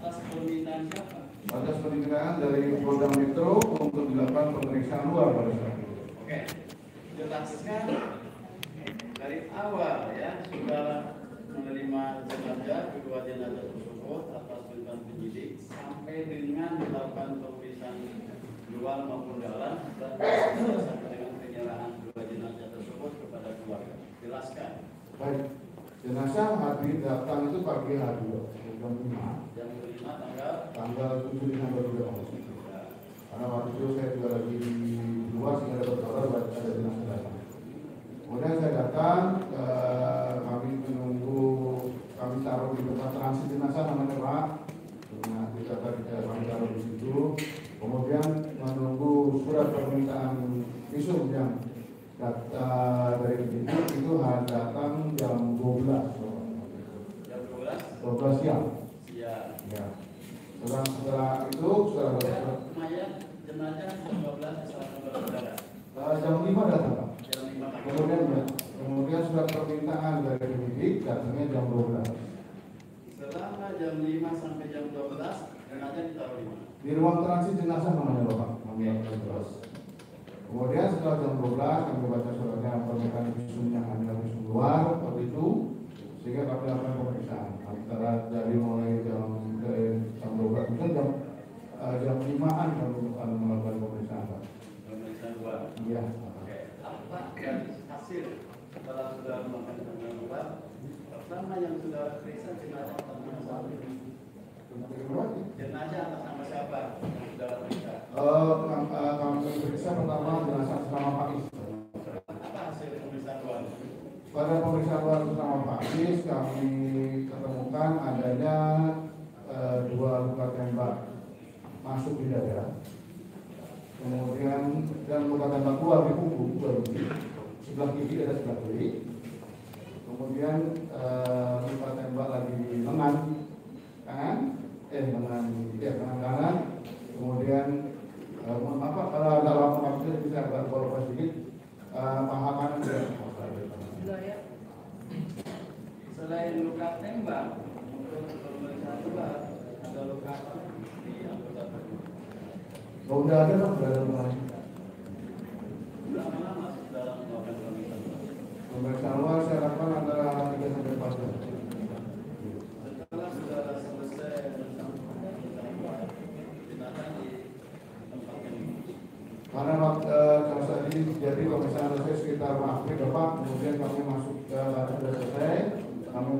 Atas permintaan siapa? Atas permintaan dari Polda Metro untuk dilakukan pemeriksaan luar pada saat itu. Oke, jelaskan dari awal ya sudah menerima jenazah, kedua jenazah tersebut atas perintah penyidik sampai dengan dilakukan pemeriksaan luar maupun dalam dan sampai dengan penyerahan kedua jenazah tersebut kepada keluarga. Jelaskan. Baik, jenazah hari datang itu pagi hari jam 5. Jam 5 tanggal 7 Desember 2020. Karena waktu itu saya juga lagi di luar sehingga dapat kabar ada jenazah datang. Kemudian saya datang, kami menunggu, kami taruh di tempat transit jenazah namanya Pak. Nah, kita kami taruh di situ. Kemudian menunggu surat permintaan visum yang dari penyidik itu datang jam 12. Jam 12 siang. Siang. Ya. Setelah itu mayat jenazah jam 12 saudara. Jam 5 datang Pak. Jam 5 pagi. Kemudian surat permintaan dari penyidik datangnya jam 12. Selama jam 5 sampai jam 12 jenazah ditaruh di mana? Di ruang transit jenazah namanya Bapak. Kemudian setelah jam 12 kami baca suratnya permintaan visum yang ada visum luar waktu itu, sehingga kami lakukan pemeriksaan antara dari mulai jam 12 itu jam 5-an kami melakukan pemeriksaan Pak. Pemeriksaan luar. Iya. Oke. Apa dari hasil setelah sudah melakukan pemeriksaan luar? Pertama yang sudah periksa jenazah atas nama siapa? Jenazah atas nama siapa yang sudah periksa? Kami periksa pertama jenazah nama Pak Is. Apa hasil pemeriksaan luar? Pada pemeriksaan luar bersama Pak Is kami ketemukan adanya 2 luka tembak masuk di dada. Kemudian dan luka tembak keluar di punggung sebelah kiri ada sebelah kiri. Kemudian luka tembak lagi di lengan kanan, lengan kanan. Kemudian kalau dalam maksudnya bisa agak bolong sedikit, paha kanan juga. Selain luka tembak, untuk pemeriksaan luar ada luka apa di anggota tubuh? Udah ada dong, udah ada luka. Berapa lama dalam melakukan pemeriksaan luar? Pemeriksaan luar saya lakukan antara 3 sampai 4 jam. Setelah sudah selesai pemeriksaan luar, jenazah di tempat ini. Karena kalau saat ini jadi pemeriksaan selesai sekitar maghrib Bapak, kemudian kami masuk ke sudah selesai, kami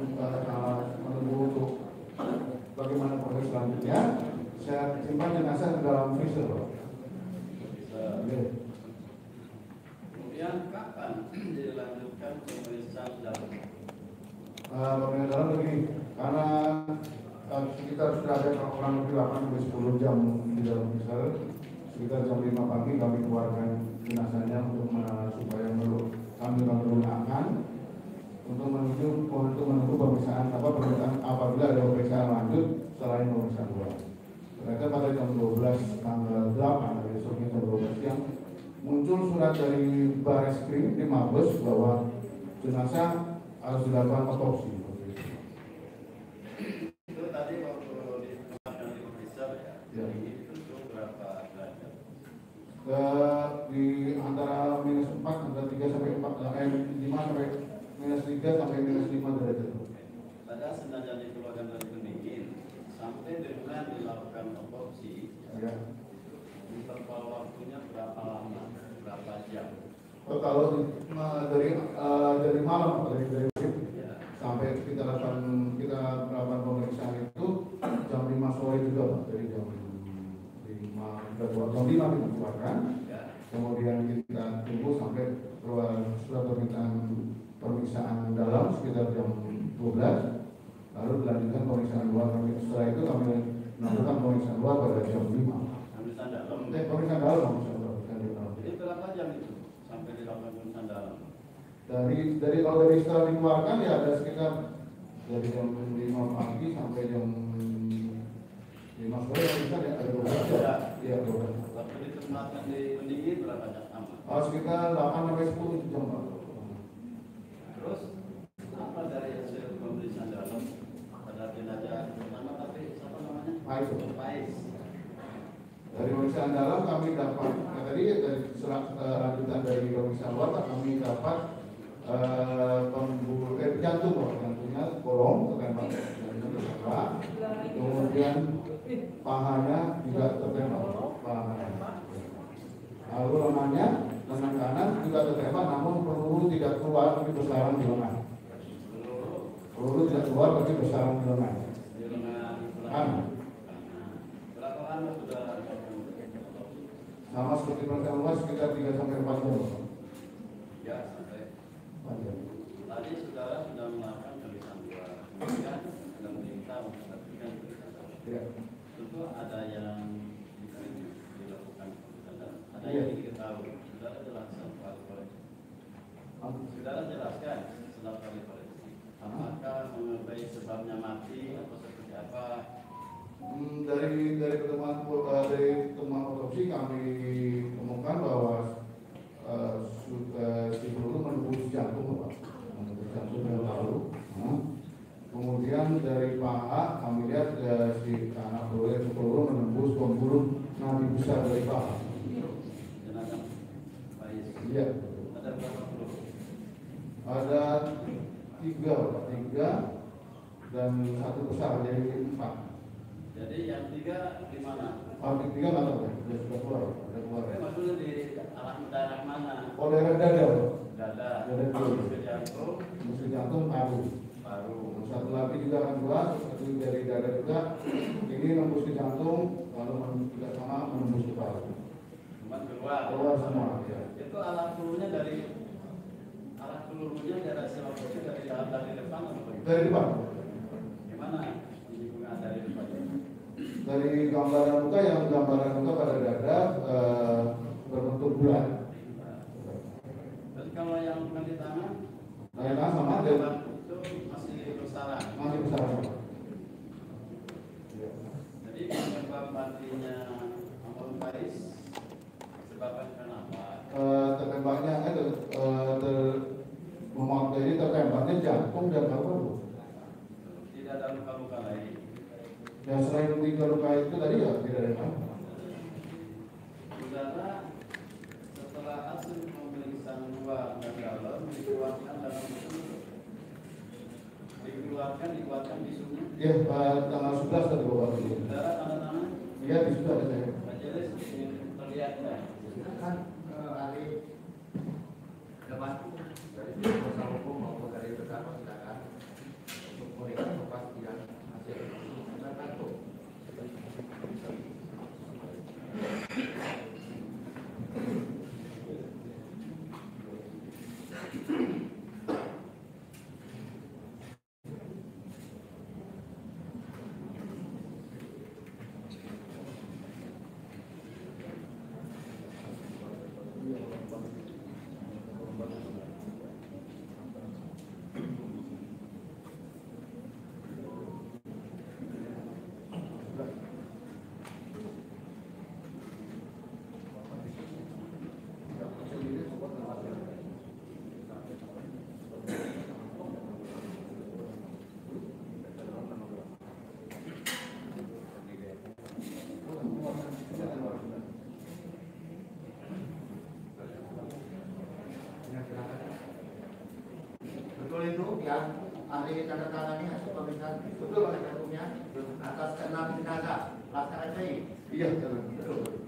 menunggu untuk bagaimana proses selanjutnya. Saya simpan jenazah di dalam freezer Bapak. Kemudian kapan dilanjutkan pemeriksaan dalam? Pemeriksaan dalam begini, karena kita sudah ada kurang lebih 8 sampai 10 jam di dalam freezer. Sekitar jam 5 pagi kami keluarkan jenazahnya supaya kami menggunakan untuk menunggu pemeriksaan permintaan apabila ada pemeriksaan lanjut selain pemeriksaan luar. Ternyata pada jam 12 tanggal 8 besoknya jam 12 siang muncul surat dari Barreskrim di Mabes bahwa jenazah harus dilakukan otopsi. Itu tadi waktu dikeluarkan di freezer ya. Di antara -4 antara 3 sampai 4 5 sampai -3 sampai -5 derajat. Pada sengaja dikeluarkan dari pendingin sampai dengan dilakukan otopsi. Ya. Interval waktunya berapa lama? Berapa jam? Kalau dari malam dari Ya. sampai kita melakukan pemeriksaan itu jam 5 sore juga Pak, dari jam 5 kita keluarkan. Ya. Kemudian kita tunggu sampai keluar surat permintaan pemeriksaan dalam sekitar jam 12, lalu dilanjutkan pemeriksaan luar. Setelah itu kami melakukan pemeriksaan luar pada jam 5. Pemeriksaan dalam. Pemeriksaan dalam. Jadi berapa jam itu sampai dilakukan pemeriksaan dalam? Dari kalau dari setelah dikeluarkan ya ada sekitar dari jam 5 pagi sampai jam 5 sore bisa ya ada 12 jam. Iya 12. Waktu ditempatkan di pendingin berapa jam lama? Sekitar 8 sampai 10 jam Pak. Terus apa dari hasil pemeriksaan dalam pada jenazah pertama tapi siapa namanya? Pais. Dari pemeriksaan dalam kami dapat, tadi dari lanjutan dari pemeriksaan luar kami dapat jantungnya bolong tertembak kemudian pahanya juga tertembak lalu lengannya lengan kanan juga tertembak namun peluru tidak keluar tapi bersarang di lengan. Peluru tidak keluar tapi bersarang di lengan. Sama seperti pertama luas sekitar 3 sampai 4 jam. Ya, sampai 4 jam. Tadi saudara sudah melakukan pemeriksaan luar, kemudian sudah meminta memperhatikan pemeriksaan dalam. Ya. Tentu ada yang dilakukan pemeriksaan, ada yang diketahui. Saudara jelaskan soal forensik. Saudara jelaskan setelah kali forensik. Apakah mengetahui sebabnya mati atau seperti apa? Dari temuan otopsi kami temukan bahwa si peluru menembus jantung, menembus jantung yang lalu. Kemudian dari paha kami lihat si anak peluru menembus pembuluh nadi besar dari paha. Jenazah Pais. Iya. Ada berapa peluru? Ada 3 dan 1 besar jadi 4. Jadi yang 3 di mana? Yang 3 nggak tahu, sudah keluar. Maksudnya di arah daerah mana? Oh, daerah dada. Dada. Dada ke jantung. Ke jantung paru. Satu lagi juga kan satu dari dada juga. Ini nembus ke jantung, lalu tidak sama menembus ke paru. Cuma keluar. Keluar semua. Ya. Itu arah pelurunya dari dalam dari depan atau dari depan. Gimana? Ini bunga dari depan. Dari gambaran luka pada dada berbentuk bulat. Dan kalau yang bukan di tangan? Sama itu masih bersarang. Masih bersarang. Jadi penyebab matinya Ampun Pais disebabkan kenapa? Tertembaknya tertembaknya jantung dan paru. Tidak ada luka-luka lain. Ya selain 3 luka itu tadi ya tidak ada yang lain. Saudara, setelah hasil pemeriksaan luar dan dalam dikeluarkan dikeluarkan bisunya. Ya, tanggal 11 tadi bawa lagi. Saudara tanda tangan? Iya, di situ ada saya. Majelis terlihat ya. Silakan ahli depan dari kuasa hukum maupun dari terdakwa silakan untuk memberikan kepastian hasil tertentu. Betul itu yang ahli tanda tangani hasil pemeriksaan betul oleh hukumnya atas ke-6 jenazah Laskar FPI. Iya, betul.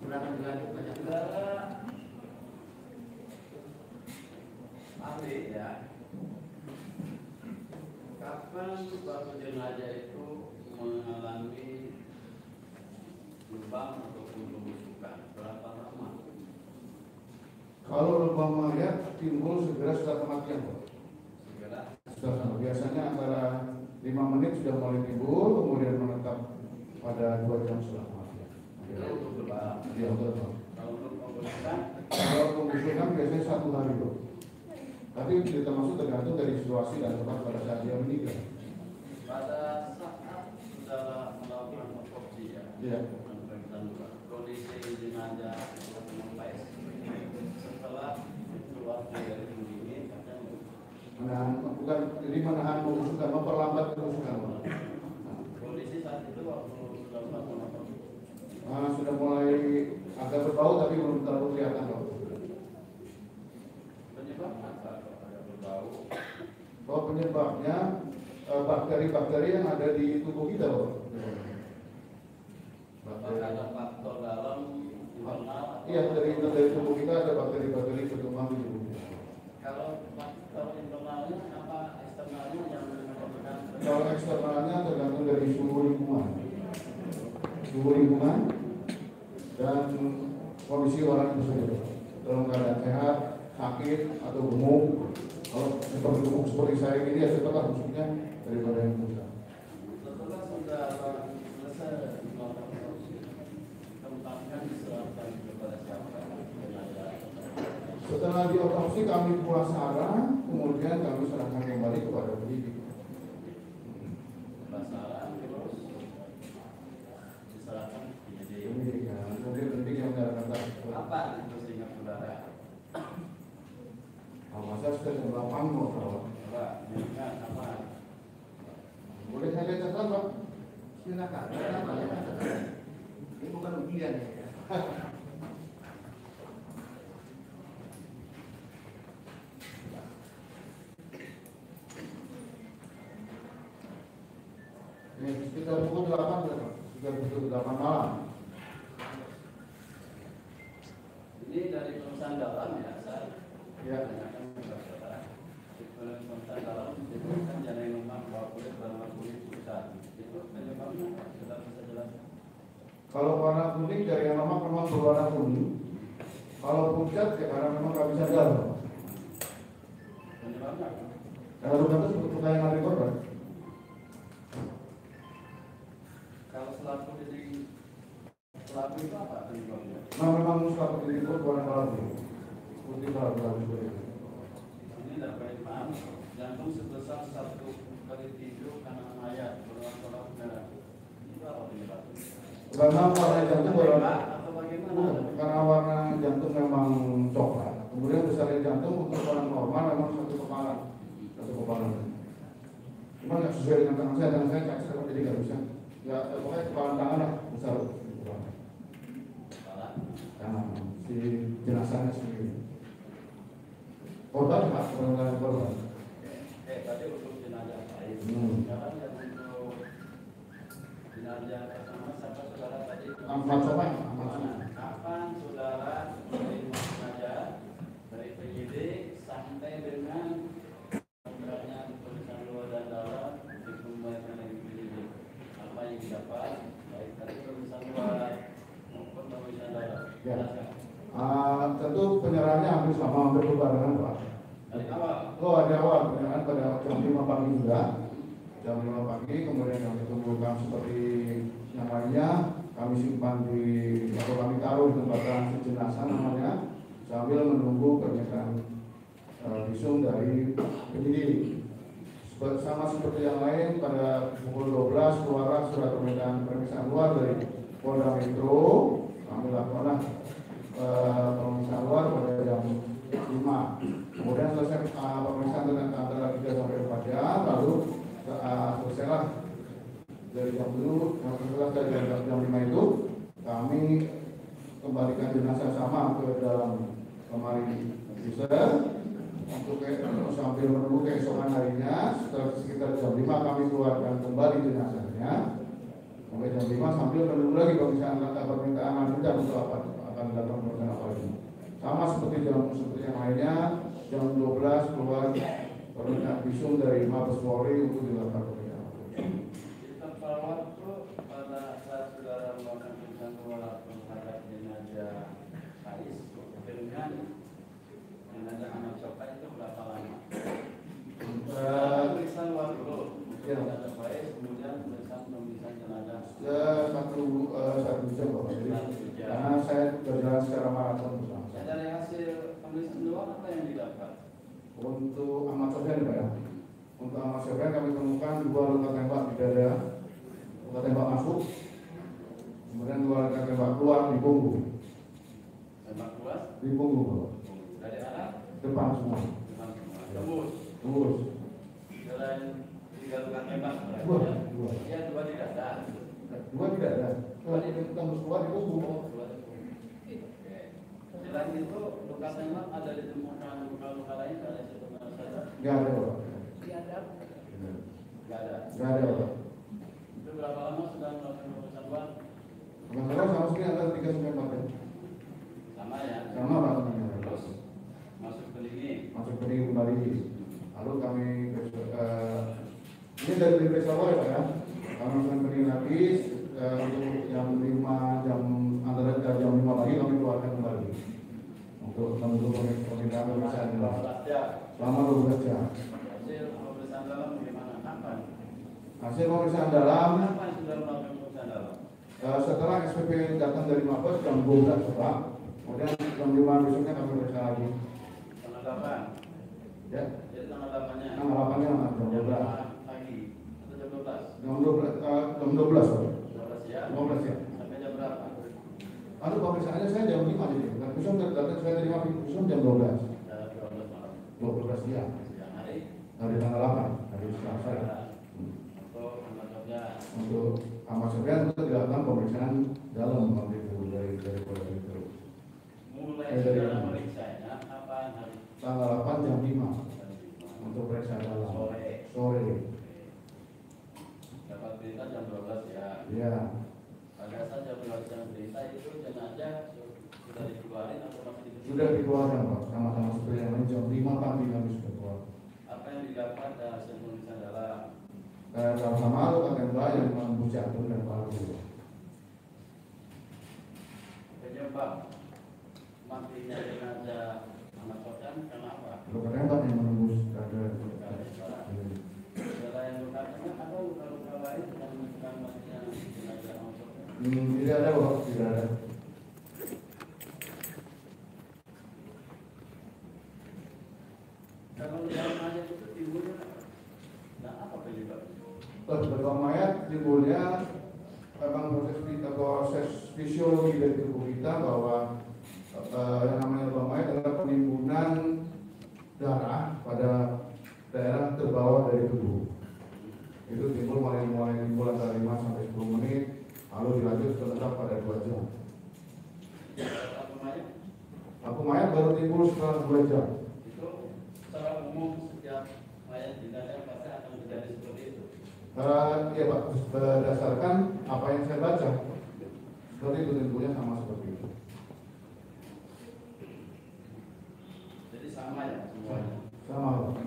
Silakan dilanjut banyak. Saudara ahli ya. Kapan baru jenazah itu mengalami lubang ataupun pembusukan? Berapa lama? Kalau lubang mayat timbul segera setelah kematian, Pak. Segera. Biasanya antara 5 menit sudah mulai timbul, kemudian menetap pada 2 jam setelah kematian. Itu untuk lebam. Iya, betul. Kalau untuk pembusukan, Kalau pembusukan biasanya 1 hari, Pak. Tapi termasuk tergantung dari situasi dan tempat pada saat dia meninggal. pada saat saudara melakukan otopsi ya, Iya. kondisi jenazah Ampun Pais setelah keluar dari pendingin Menahan, bukan jadi menahan pembusukan, memperlambat pembusukan. bakteri-bakteri yang ada di tubuh kita, Pak. Apakah ada faktor dalam internal? Iya, dari tubuh kita ada bakteri-bakteri berkembang di tubuh kita. Kalau faktor internalnya apa eksternalnya yang menyebabkan? Kalau eksternalnya tergantung dari suhu lingkungan dan kondisi orang itu sendiri. Dalam keadaan sehat, sakit atau gemuk. Kalau seperti gemuk seperti saya ini ya setelah musuhnya daripada yang muda. Setelah sudah selesai melakukan otopsi, tempatkan diserahkan kepada siapa? Setelah diotopsi kami pulasara, kemudian kami serahkan kembali kepada penyidik. Penasaran terus diserahkan penyidik. Penyidik ya, kemudian penyidik yang menyatakan Apa itu sehingga saudara? masa sudah jam 8 mau kalau Coba ingat apa? boleh saya lihat catatan, Pak? Silakan. Ini bukan ujian ya. Ini sekitar pukul 8 ya, Pak. Sekitar pukul 8 malam. Ini dari perusahaan dalam ya, saya. Ya. Tanyakan kepada saudara. Di perusahaan dalam disebutkan jangan numpang bawa kulit berwarna kulit pusat. Itu penyebabnya apa? Sudah bisa jelaskan. Kalau warna kuning dari yang lama memang berwarna kuning. Kalau pucat ya karena memang nggak bisa jalan. Penyebabnya apa? Karena luka itu seperti luka yang ada di korban. Kalau selaku jadi selaku itu apa penyebabnya? Nah memang selaku di korban warna kalbu. Putih kalbu seperti itu. Ini tidak baik maaf. Jantung sebesar 1/3 kanan mayat berwarna merah. Itu apa penyebabnya? Karena warna jantung berwarna Atau bagaimana? karena warna jantung memang coklat. Kemudian besarnya jantung untuk orang normal memang satu kepala. Cuma nggak sesuai dengan tangan saya cacat jadi nggak bisa. Ya pokoknya kepala tangan lah besar. Salah. Karena si jenazahnya sendiri. Korban Pak, korban. Tadi untuk jenazah lain. Sekarang yang untuk jenazah pertama siapa saudara tadi? Ahmad Sopan. Kapan saudara menerima jenazah dari penyidik sampai dengan kontraknya tulisan luar dan dalam dikembalikan dari penyidik? Apa yang didapat baik dari tulisan luar maupun tulisan dalam? Ya. Jelaskan. Tentu penyerahannya hampir berbarengan Pak. Dari awal. Oh ada awal penyerahan pada jam 5 pagi juga. Jam 5 pagi kemudian kami kumpulkan seperti yang lainnya. Kami simpan di atau kami taruh di tempat transit jenazah namanya sambil menunggu pernyataan visum dari penyidik. Sama seperti yang lain pada pukul 12 keluar surat pemeriksaan luar dari Polda Metro. Kami lakukanlah pemeriksaan luar pada jam 5. Kemudian selesai pemeriksaan antara 3 sampai 4 jam, lalu selesailah dari jam dulu, setelah dari jam 5 itu kami kembalikan jenazah sama ke dalam lemari freezer untuk sambil menunggu keesokan harinya. Sekitar jam 5 kami keluarkan kembali jenazahnya sampai jam 5 sambil menunggu lagi permintaan lanjutan untuk apa akan datang permintaan apa lagi. Sama seperti yang lainnya, jam 12 keluar permintaan visum dari Mabes Polri untuk dilakukan pemeriksaan. Pada waktu pada saat saudara melakukan pemeriksaan luar terhadap jenazah Kais dengan jenazah Ahmad Sopan itu berapa lama? Pemeriksaan luar dulu, jenazah Kais, kemudian pemeriksaan jenazah. Satu jam Bapak. Karena saya berjalan secara maraton bersama. Dari hasil pemeriksaan luar apa yang didapat? Untuk Ahmad Sofian Pak ya. Untuk Ahmad Sofian kami temukan 2 luka tembak di dada, luka tembak masuk, kemudian 2 luka tembak keluar di punggung. Tembak keluar? Di punggung Bapak. Dari arah? Depan semua. Depan semua. Tembus. Terus. Selain 3 luka tembak. Dua. Ya 2 di dada. 2 tidak ada. Kalau itu tembus keluar di punggung. Selain itu luka tembak ada ditemukan luka-luka lain dari sekitar saja. Nggak ada Bapak. Nggak ada. Nggak ada Pak. Itu berapa lama sudah melakukan pemeriksaan uang? Kalau salah sama sekali antara 3 sampai 4 jam. Sama ya. Sama Pak sebenarnya. Terus masuk ke ini. Masuk ke kembali. Lalu kami ini dari diperiksa awal ya Pak ya. Kami akan beri habis untuk jam 5 antara jam 5 pagi kami keluarkan kembali untuk menunggu pemeriksaan dalam. Selama 12 jam. Hasil pemeriksaan dalam bagaimana? Kapan? Hasil pemeriksaan dalam Kapan sudah melakukan pemeriksaan dalam? setelah SPP datang dari Mabes jam 12 Pak. Kemudian jam 5 besoknya kami periksa lagi. Tanggal 8. Ya. Jadi tanggal 8-nya. Tanggal 8-nya jam 12. Pagi atau jam 12? Jam 12 Pak. 12 ya. 12 ya. Sampai jam berapa? Lalu pemeriksaannya saya jam 5 jadi. Dan besok datang saya terima besok jam 12. Jam 12 malam. 12 siang. Siang hari. Dari tanggal 8 dari Selasa. Untuk Ahmad Sofyan. Untuk Ahmad Sofyan itu dilakukan pemeriksaan dalam waktu itu dari Polda itu. Mulai saudara meriksanya kapan hari? Tanggal 8 jam 5 untuk periksa dalam. Sore. Dapat berita jam 12 ya. Iya. Pada saat jam 12 jam berita itu jenazah sudah dikeluarin atau masih di Sudah dikeluarkan Pak, sama-sama seperti yang lain jam 5 pagi kami sudah keluar. apa yang didapat dari hasil pemeriksaan dalam? Sama-sama luka tembak yang menembus jantung dan paru. Penyebab matinya jenazah Ahmad Sofyan kenapa? Luka tembak yang menembus dada. Saudara yang luka tembak atau luka-luka lain yang menyebabkan matinya jenazah Ahmad Sofyan? Tidak ada Pak, tidak ada. Kalau dalam mayat itu timbulnya apa penyebabnya? Dalam mayat timbulnya memang proses fisiologi dari tubuh kita bahwa yang namanya dalam mayat adalah penimbunan darah pada daerah terbawah dari tubuh. Itu timbul mulai timbul antara 5 sampai 10 menit, lalu dilanjut tetap pada 2 jam. Apa mayat? Aku mayat baru timbul setelah 2 jam. Itu secara umum setiap mayat jenazah pasti akan terjadi seperti itu. Ya Pak, berdasarkan apa yang saya baca, seperti itu timbulnya sama seperti itu. Jadi sama ya semuanya. Sama Pak.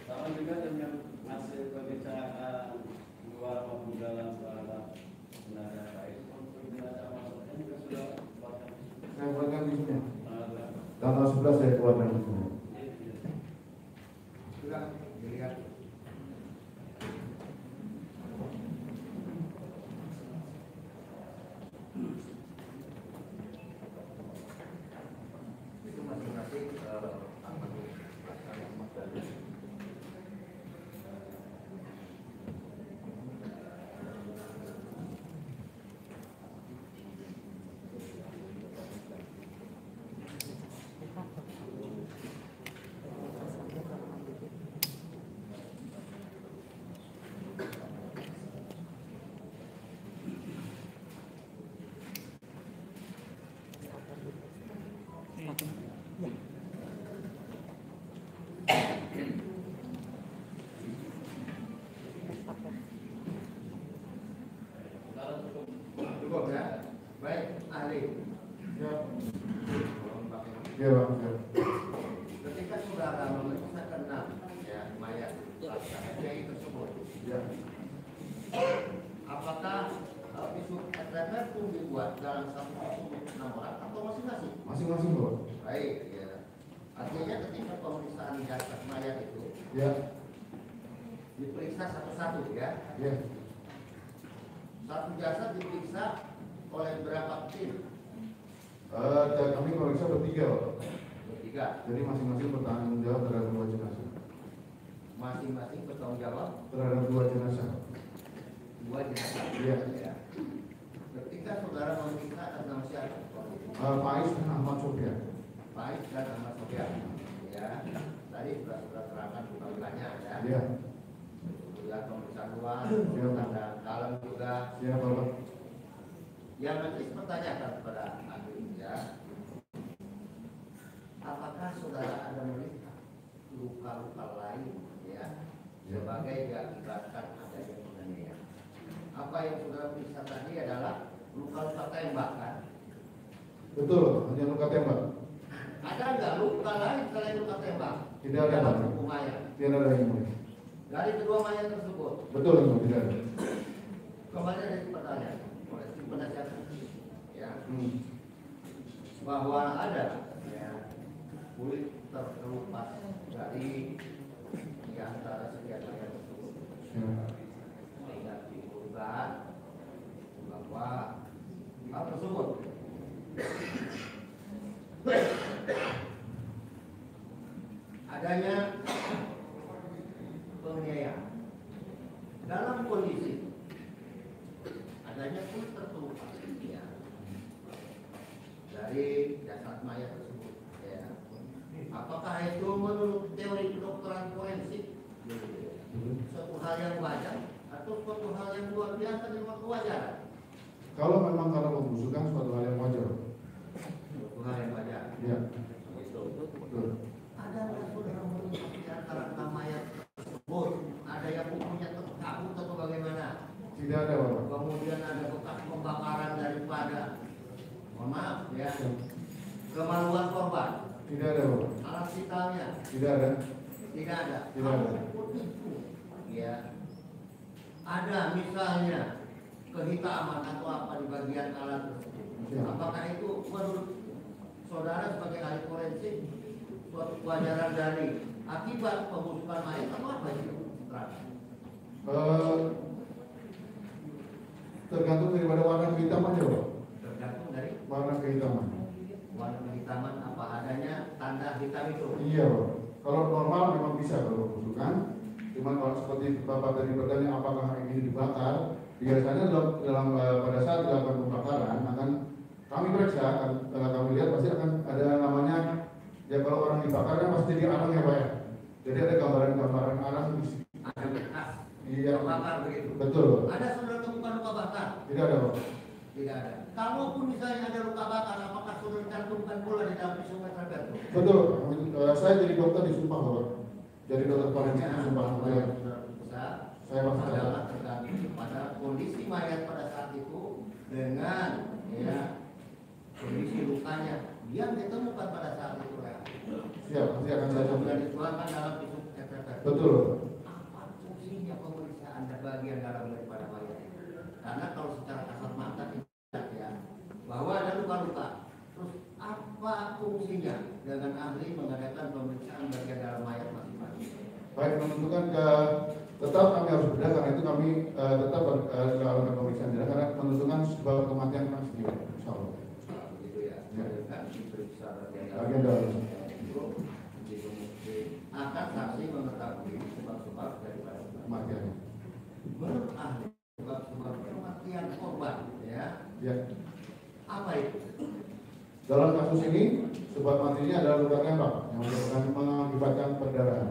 Sama juga dengan hasil pemeriksaan luar maupun dalam terhadap jenazah baik untuk jenazah masuknya juga sudah buatkan. Saya buatkan visumnya. Tanggal Tanggal 11 saya keluarkan visumnya. Sudah dilihat. Itu masing-masing cukup ya. Baik, ahli. Iya Pak. Ya. Ketika saudara memeriksa keenam ya mayat FPI tersebut, Ya. apakah visum et repertum dibuat dalam satu visum 6 orang atau masing-masing? Masing-masing Pak. Baik, ya. Artinya ketika pemeriksaan jasad mayat itu Ya. diperiksa satu-satu ya. Ya. Satu jasad diperiksa oleh berapa tim? Kami memeriksa bertiga Pak. Bertiga. Jadi masing-masing bertanggung jawab terhadap 2 jenazah. Masing-masing bertanggung jawab Terhadap 2 jenazah. 2 jenazah. Iya. Ya. Ketika saudara memeriksa atas nama siapa? Faiz dan Ahmad Sofyan. Baik dan Ahmad Sofyan. Ya. Tadi sudah terangkan pemanggilannya ya. Ya. Juga pemeriksaan luar, Iya. tanda dalam juga. Siapa Pak? Yang nanti pertanyakan kepada ahli ya, apakah saudara ada melihat luka-luka lain ya sebagai diakibatkan adanya penganiayaan. Apa yang saudara periksa tadi adalah luka-luka tembak kan? Betul, hanya luka tembak. Ada nggak luka lain selain luka tembak? Tidak ada, dalam Pak. tubuh mayat. Tidak ada yang mulia. Dari kedua mayat tersebut. Betul, Ibu, tidak ada. Kembali dari pertanyaan oleh tim penasihat hukum, ya, bahwa ada ya, kulit terkelupas dari di antara sekian mayat tersebut. Sehingga timbulkan bahwa hal tersebut adanya penganiayaan dalam kondisi adanya kulit terkelupas ya, dari jasad mayat tersebut ya. Apakah itu menurut teori kedokteran forensik suatu hal yang wajar atau suatu hal yang luar biasa di luar kewajaran? Kalau memang karena pembusukan suatu hal yang wajar. Suatu hal yang wajar. Iya. Betul. Ada nggak saudara melihat di antara enam mayat tersebut ada yang kukunya terkabut atau bagaimana? Tidak ada, Bapak. Kemudian ada bekas pembakaran daripada, mohon maaf ya, kemaluan korban. Tidak ada, Bapak. Alat vitalnya Tidak ada. tidak ada. Tidak ada. Kalaupun itu, ya, ada misalnya kehitaman atau apa di bagian alat tersebut. Ya. Apakah itu menurut saudara sebagai ahli forensik suatu kewajaran dari akibat pembusukan mayat atau apa itu? Tergantung daripada warna kehitaman, Bapak. Tergantung dari Warna kehitaman. warna kehitaman apa adanya tanda hitam itu. Iya, Bapak. Kalau normal memang bisa kalau pembusukan. Cuman kalau seperti Bapak tadi bertanya apakah ini dibakar, biasanya dalam pada saat dilakukan pembakaran akan kami periksa, kami lihat pasti akan ada namanya, ya kalau orang dibakar kan pasti jadi arang ya Pak ya. Jadi ada gambaran-gambaran arang di sini. Ada bekas Iya, terbakar begitu. betul. Ada saudara temukan luka bakar? Tidak ada, Pak. Tidak ada. Kalaupun misalnya ada luka bakar, apakah saudara cantumkan pula di dalam pisau meter? Betul. Saya jadi dokter di Sumpah, Bapak. Jadi dokter forensik di Sumpah. Ya. Saya pasti adalah tergantung pada kondisi mayat pada saat itu dengan ya kondisi lukanya yang ditemukan pada saat itu ya. Siap, pasti akan saya coba. Sudah dituangkan dalam pisau meter. Betul. Apa fungsinya pemeriksaan bagian dalam daripada mayat? Karena kalau secara kasat mata tidak ya, bahwa ada luka-luka. Terus apa fungsinya dengan ahli mengadakan pemeriksaan bagian dalam mayat masing-masing? Baik, menentukan ke tetap kami harus bedah karena itu kami tetap melakukan pemeriksaan jenazah karena menentukan sebab kematian kan sendiri. Insyaallah. Begitu ya. Ya. Kan diperiksa Bagian dalam. itu akan saksi mengetahui sebab-sebab daripada Kematian. menurut ahli sebab-sebab kematian korban ya. Ya. Apa itu? Dalam kasus ini sebab matinya adalah luka tembak yang mengakibatkan perdarahan.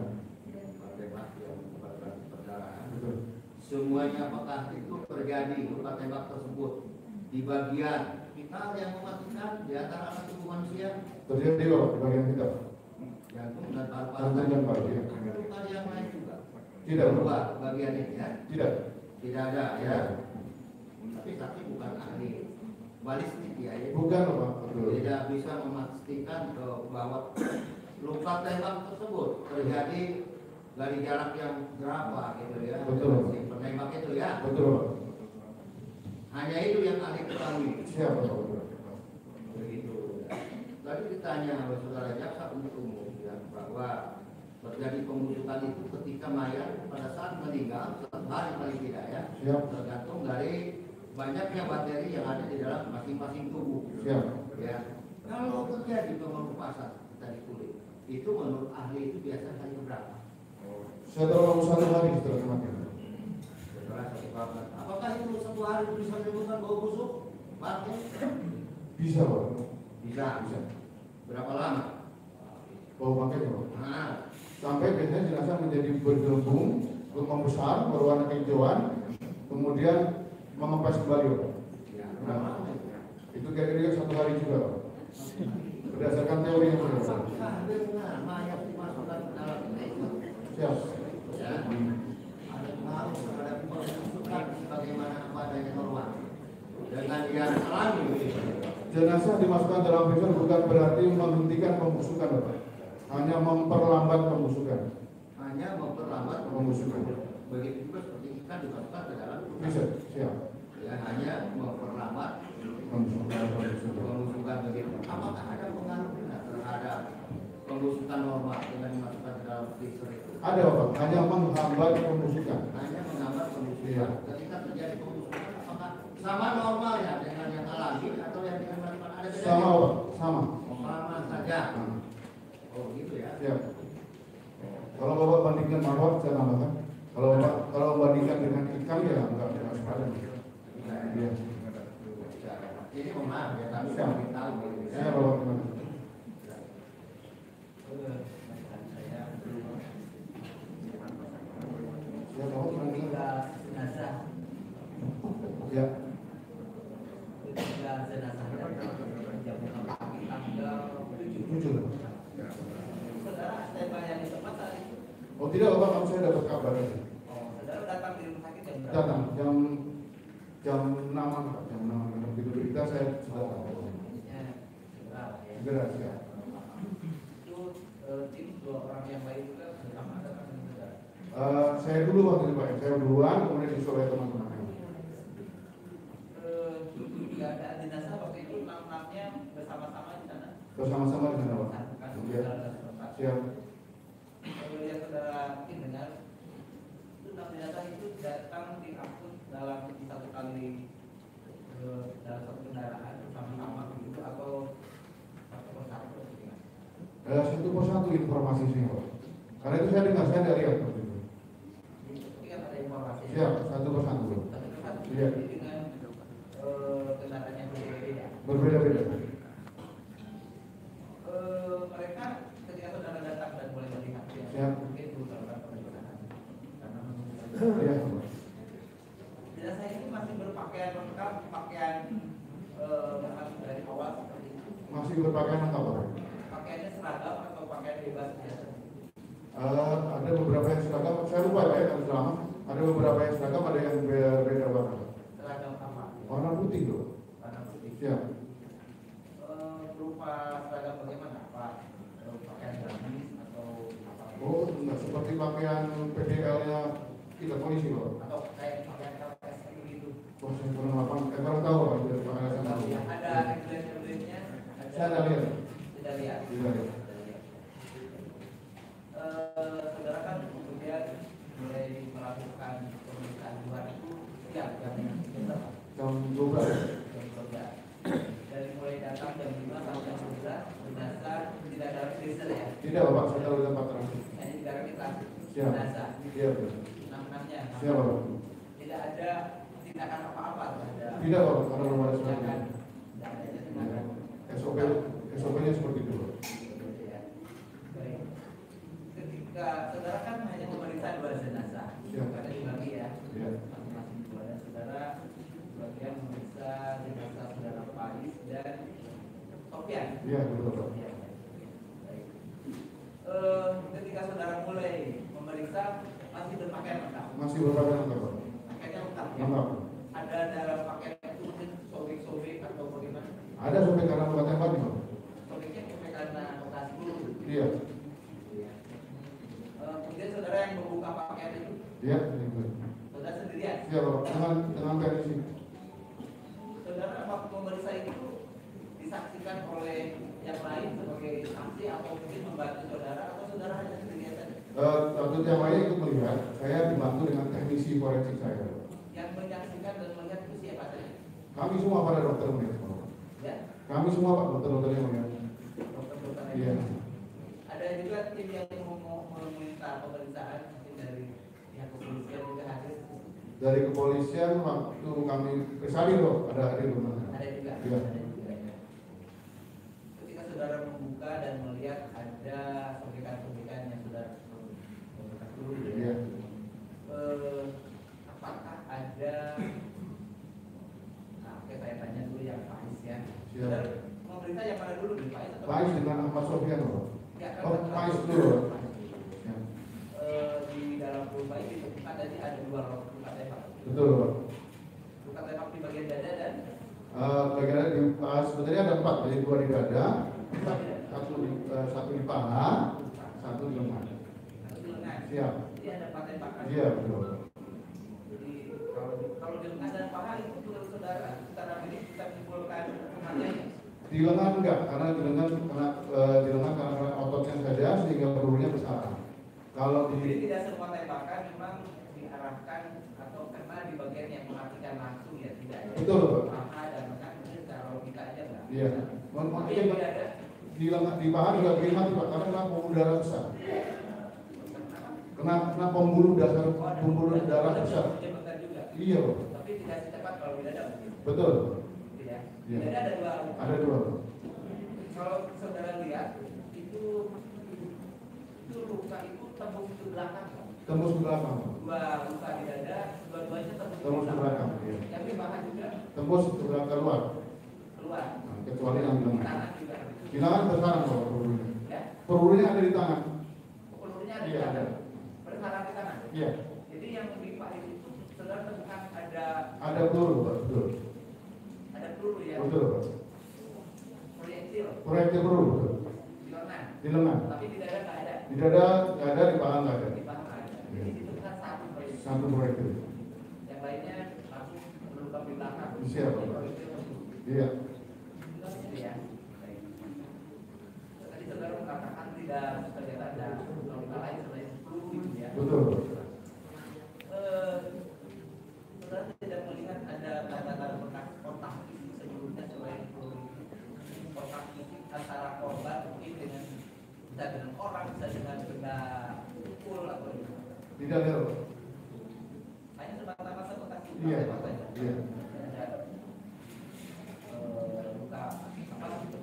Tembak yang menyebabkan perdarahan. Betul. Semuanya apakah itu terjadi luka tembak tersebut di bagian vital yang mematikan di antara anak tubuh manusia, Terjadi Bapak di bagian kita. jantung dan paru-paru. Jantung dan paru, ya. Ada luka yang lain juga. Tidak, Bapak. Dua bagian ini ya. Tidak. Tidak ada ya. Tapi bukan ahli balistik ya. Bukan, Bapak. Betul. Tidak bisa memastikan bahwa luka tembak tersebut terjadi dari jarak yang berapa gitu ya. Betul. Si penembak itu ya. Betul, Bapak. Hanya itu yang ahli ketahui. Siap, Bapak. Betul. Begitu. Tadi ditanya oleh saudara jaksa penuntut umum ya, bahwa terjadi pembusukan itu ketika mayat pada saat meninggal satu hari paling tidak ya. Siap. Tergantung dari banyaknya bakteri yang ada di dalam masing-masing tubuh. Siap. Ya. Kalau terjadi pengelupasan dari kulit, itu menurut ahli itu biasa hari berapa? Setelah 1 hari setelah kematian. Setelah 1 hari. Apakah itu 1 hari bisa menimbulkan bau busuk? Bangke? Bisa, Pak. Bisa. Bisa. Berapa lama? Bau bangkai, Pak. Nah, Sampai biasanya jenazah menjadi bergelembung, membesar, berwarna kehijauan, kemudian mengempes kembali, Pak. ya, berapa lama itu? Itu kira-kira 1 hari juga, Pak. Berdasarkan teori yang sudah. Apakah benar mayat dimasukkan ke dalam itu? Siap. Ya. Jenazah dimasukkan dalam freezer bukan berarti menghentikan pembusukan, Bapak. Hanya memperlambat pembusukan. Hanya memperlambat Pembusukan. Begitu juga seperti ikan dimasukkan ke dalam Freezer, siap. ya, hanya memperlambat Pembusukan. pembusukan begitu. Apakah ada pengaruhnya terhadap pembusukan normal dengan dimasukkan ke dalam freezer itu? Ada, Bapak. Hanya menghambat pembusukan. Hanya menghambat pembusukan. Iya. Ketika terjadi pembusukan, apakah sama normalnya dengan yang alami atau yang dengan melakukan ada bedanya? Sama, Bapak. Sama. Sama saja. Nah, Oh gitu ya. siap. Kalau Bapak bandingkan mawar, saya tambahkan. Kalau bandingkan dengan ikan ya enggak sepadan. Iya. Ini mohon maaf ya, kami Siap. ingin tahu gitu ya. Saya Bapak gimana? Ya, Bapak gimana? Jenazah, Ya. ketika jenazahnya jam 6 pagi tanggal 7, Muncul. saudara standby yang di tempat tadi. Oh tidak, Bapak, saya dapat kabar aja. Oh, saudara datang di rumah sakit jam berapa? Datang jam 6-an, Pak. Jam 6-an. Begitu kita saya sudah tahu. Segera ya. Segera, siap. Itu tim 2 orang yang lain juga bersama datang dengan saudara. Saya dulu waktu itu, Pak. Saya duluan, kemudian disuruh oleh teman-teman. Keadaan jenazah waktu itu 6-6-nya bersama-sama di sana. Bersama-sama dengan Bapak. Kan Iya. saudara setempat. Siap. Yang saudara mungkin dengar itu 6 jenazah itu datang diangkut dalam satu kali dalam satu kendaraan bersama-sama begitu atau satu persatu gitu ya. Satu persatu informasi sih, Pak. Karena itu saya dengar, saya tidak lihat waktu itu. Ini kan ada informasi. Siap, satu persatu. Pak. Satu persatu. Iya. Jadi dengan kendaraan yang berbeda-beda. Berbeda-beda. Mereka ketika saudara datang dan mulai melihat ya, Siap. mungkin belum melakukan pemeriksaan karena menunggu. Iya, Pak. Jenazah ini masih berpakaian lengkap, pakaian dari awal seperti itu. Masih berpakaian lengkap, Pak. Pakaiannya seragam atau pakaian bebas biasa? Ada beberapa yang seragam, saya lupa Pak ya, kalau selama ada beberapa yang seragam, ada yang berbeda warna. Seragam apa? Warna putih loh. Warna putih. Siap. Berupa seragam bagaimana? Apa? Pakaian gamis atau apa? Oh, enggak seperti pakaian PDL-nya kita polisi loh. Atau kayak pakaian KPS gitu? Oh, saya kurang lapang, saya kurang tahu Pak, dari pakaian saya tahu. Ada emblet-embletnya? Saya tidak lihat. Tidak lihat. Tidak lihat. Saudara kan kemudian mulai melakukan pemeriksaan luar itu jam Jam 12. dari mulai datang jam 5 sampai jam 12 jenazah tidak ada freezer ya, Tidak Bapak, saya tahu tempat transit. hanya di kita Siap. jenazah Iya, Pak. 6-6-nya Siap Bapak. tidak ada tindakan apa-apa, tidak ada Tidak Bapak, karena belum ada suratnya. tindakan, tidak ada tindakan. SOP-nya seperti itu Pak. Ya. Baik. Ketika saudara kan hanya memeriksa 2 jenazah, Siap. karena dibagi ya, Iya. masing-masing 2 dan saudara bagian memeriksa jenazah saudara Paris dan Sofian. Iya, betul Pak. Ya, baik. Ketika saudara mulai memeriksa masih berpakaian lengkap, Masih berpakaian lengkap Pak. pakaiannya lengkap ya. Lengkap. Ada dalam pakaian itu mungkin sobek-sobek atau bagaimana? Ada sampai karena luka tembak nih Pak. Sobeknya sampai karena operasi dulu. Iya. Kemudian saudara yang membuka pakaian itu, Iya, itu. saudara sendirian. Iya Bapak, dengan teknisi. Saudara waktu memeriksa itu disaksikan oleh yang lain sebagai saksi atau mungkin membantu saudara atau saudara hanya sendirian saja? Waktu yang lain ikut melihat, saya dibantu dengan teknisi forensik saya. Yang menyaksikan dan melihat itu siapa saja? Kami semua para dokter melihat Pak. Ya, Kami semua Pak, dokter-dokter yang melihat. dokter-dokter. Iya. Ada juga tim yang mau meminta pemeriksaan mungkin dari pihak kepolisian juga hadir. Dari kepolisian waktu kami Persali loh, ada hadir benar. Ada juga. Iya. Ada juga. Ya. Ketika saudara membuka dan melihat ada sobekan-sobekan yang saudara membuka dulu ya. Iya. Apakah ada? Nah, oke saya tanya dulu yang Faiz ya. Siap. Saudara memeriksa yang mana dulu nih Faiz atau? Faiz dengan Ahmad Sofian loh. Ya, kan Oh, satu-satu. Faiz dulu. Ya. Di dalam rumah ini ditemukan tadi ada 2 luka tembak. Betul Pak. Luka tembak di bagian dada dan Bagian di sebenarnya ada 4, jadi 2 di dada, satu di paha, satu di lengan. Siap. Jadi ada tembakan. Iya betul. Jadi kalau di lengan dan paha itu menurut saudara secara medis bisa menimbulkan kematian. Di lengan enggak, karena di lengan karena ototnya saja sehingga pelurunya besar. Kalau Jadi di tidak semua tembakan memang diarahkan atau kena di bagian yang mematikan langsung ya tidak ya. Betul, Pak. Paha dan lengan mungkin secara logika aja nggak. Iya. Tapi yang tidak ada Di lengan, di paha juga bikin mati Pak, karena kena pembuluh darah besar. Kena pembuluh darah besar. Jembatan juga. Iya Pak. Tapi tidak secepat kalau di dada mungkin. Betul. Tidak. Iya. Di dada ada dua. Ada 2. Kalau saudara lihat itu luka itu tembus ke belakang. Tembus ke belakang. Dua luka di dada, dua-duanya tembus Tembus ke belakang. Iya. Yang di paha juga Tembus ke belakang keluar. keluar. Nah, kecuali yang di lengan. Tangan juga. Di tangan besar Pak pelurunya. Ya. Pelurunya ada di tangan. Pelurunya ada di Iya, tangan. ada. Bersalah di tangan. Iya. Jadi yang di paha itu saudara temukan Ada peluru Pak, betul. ada peluru ya. Betul Pak. Proyektil Proyektil peluru betul. di lengan. Di lengan. Tapi di dada nggak ada. Di dada nggak ada, di paha nggak ada. Di paha nggak ada. Jadi ditemukan satu proyektil. Satu proyektil. Yang lainnya langsung terlubang di belakang. Siap, Pak. Proyektil masuk. Iya. Gitu ya. Baik. Tadi saudara mengatakan tidak ternyata ada luka lain selain peluru gitu ya. Betul. Saudara tidak melihat ada tanda-tanda bekas kontak fisik sebelumnya selain peluru. Kontak fisik antara korban mungkin dengan bisa dengan orang, bisa dengan benda pukul atau gimana. Tidak ada Pak. Hanya semata-mata kontak fisik. Iya. saja. Iya. Ada luka apa gitu.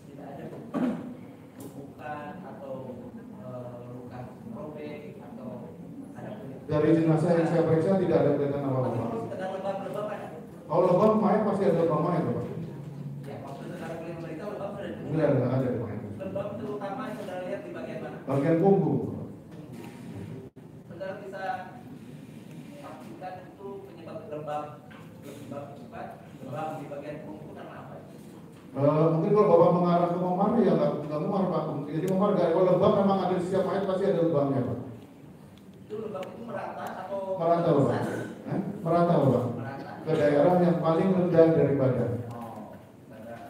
Tidak ada bukan atau luka robek atau ada kulit. Dari jenazah yang saya periksa tidak ada kelihatan apa-apa Pak. Kalau sekedar lebam-lebam ada. Kalau lebam mayat pasti ada lebam mayat Pak. Ya, waktu saudara beli memberitahu lebam sudah ada. Enggak ada mayat. Lebam terutama yang saudara lihat di bagian mana? Bagian punggung. Saudara bisa pastikan itu penyebab lebam di bagian punggung karena apa? Mungkin kalau Bapak mengarah ke memar ya nggak memar Pak. Jadi memar nggak, kalau lebam memang ada di setiap mayat pasti ada lebamnya Pak. Itu lebam itu merata atau Merata Bapak. Merata Bapak. Merata. Ke daerah yang paling rendah dari badan. Oh, saudara.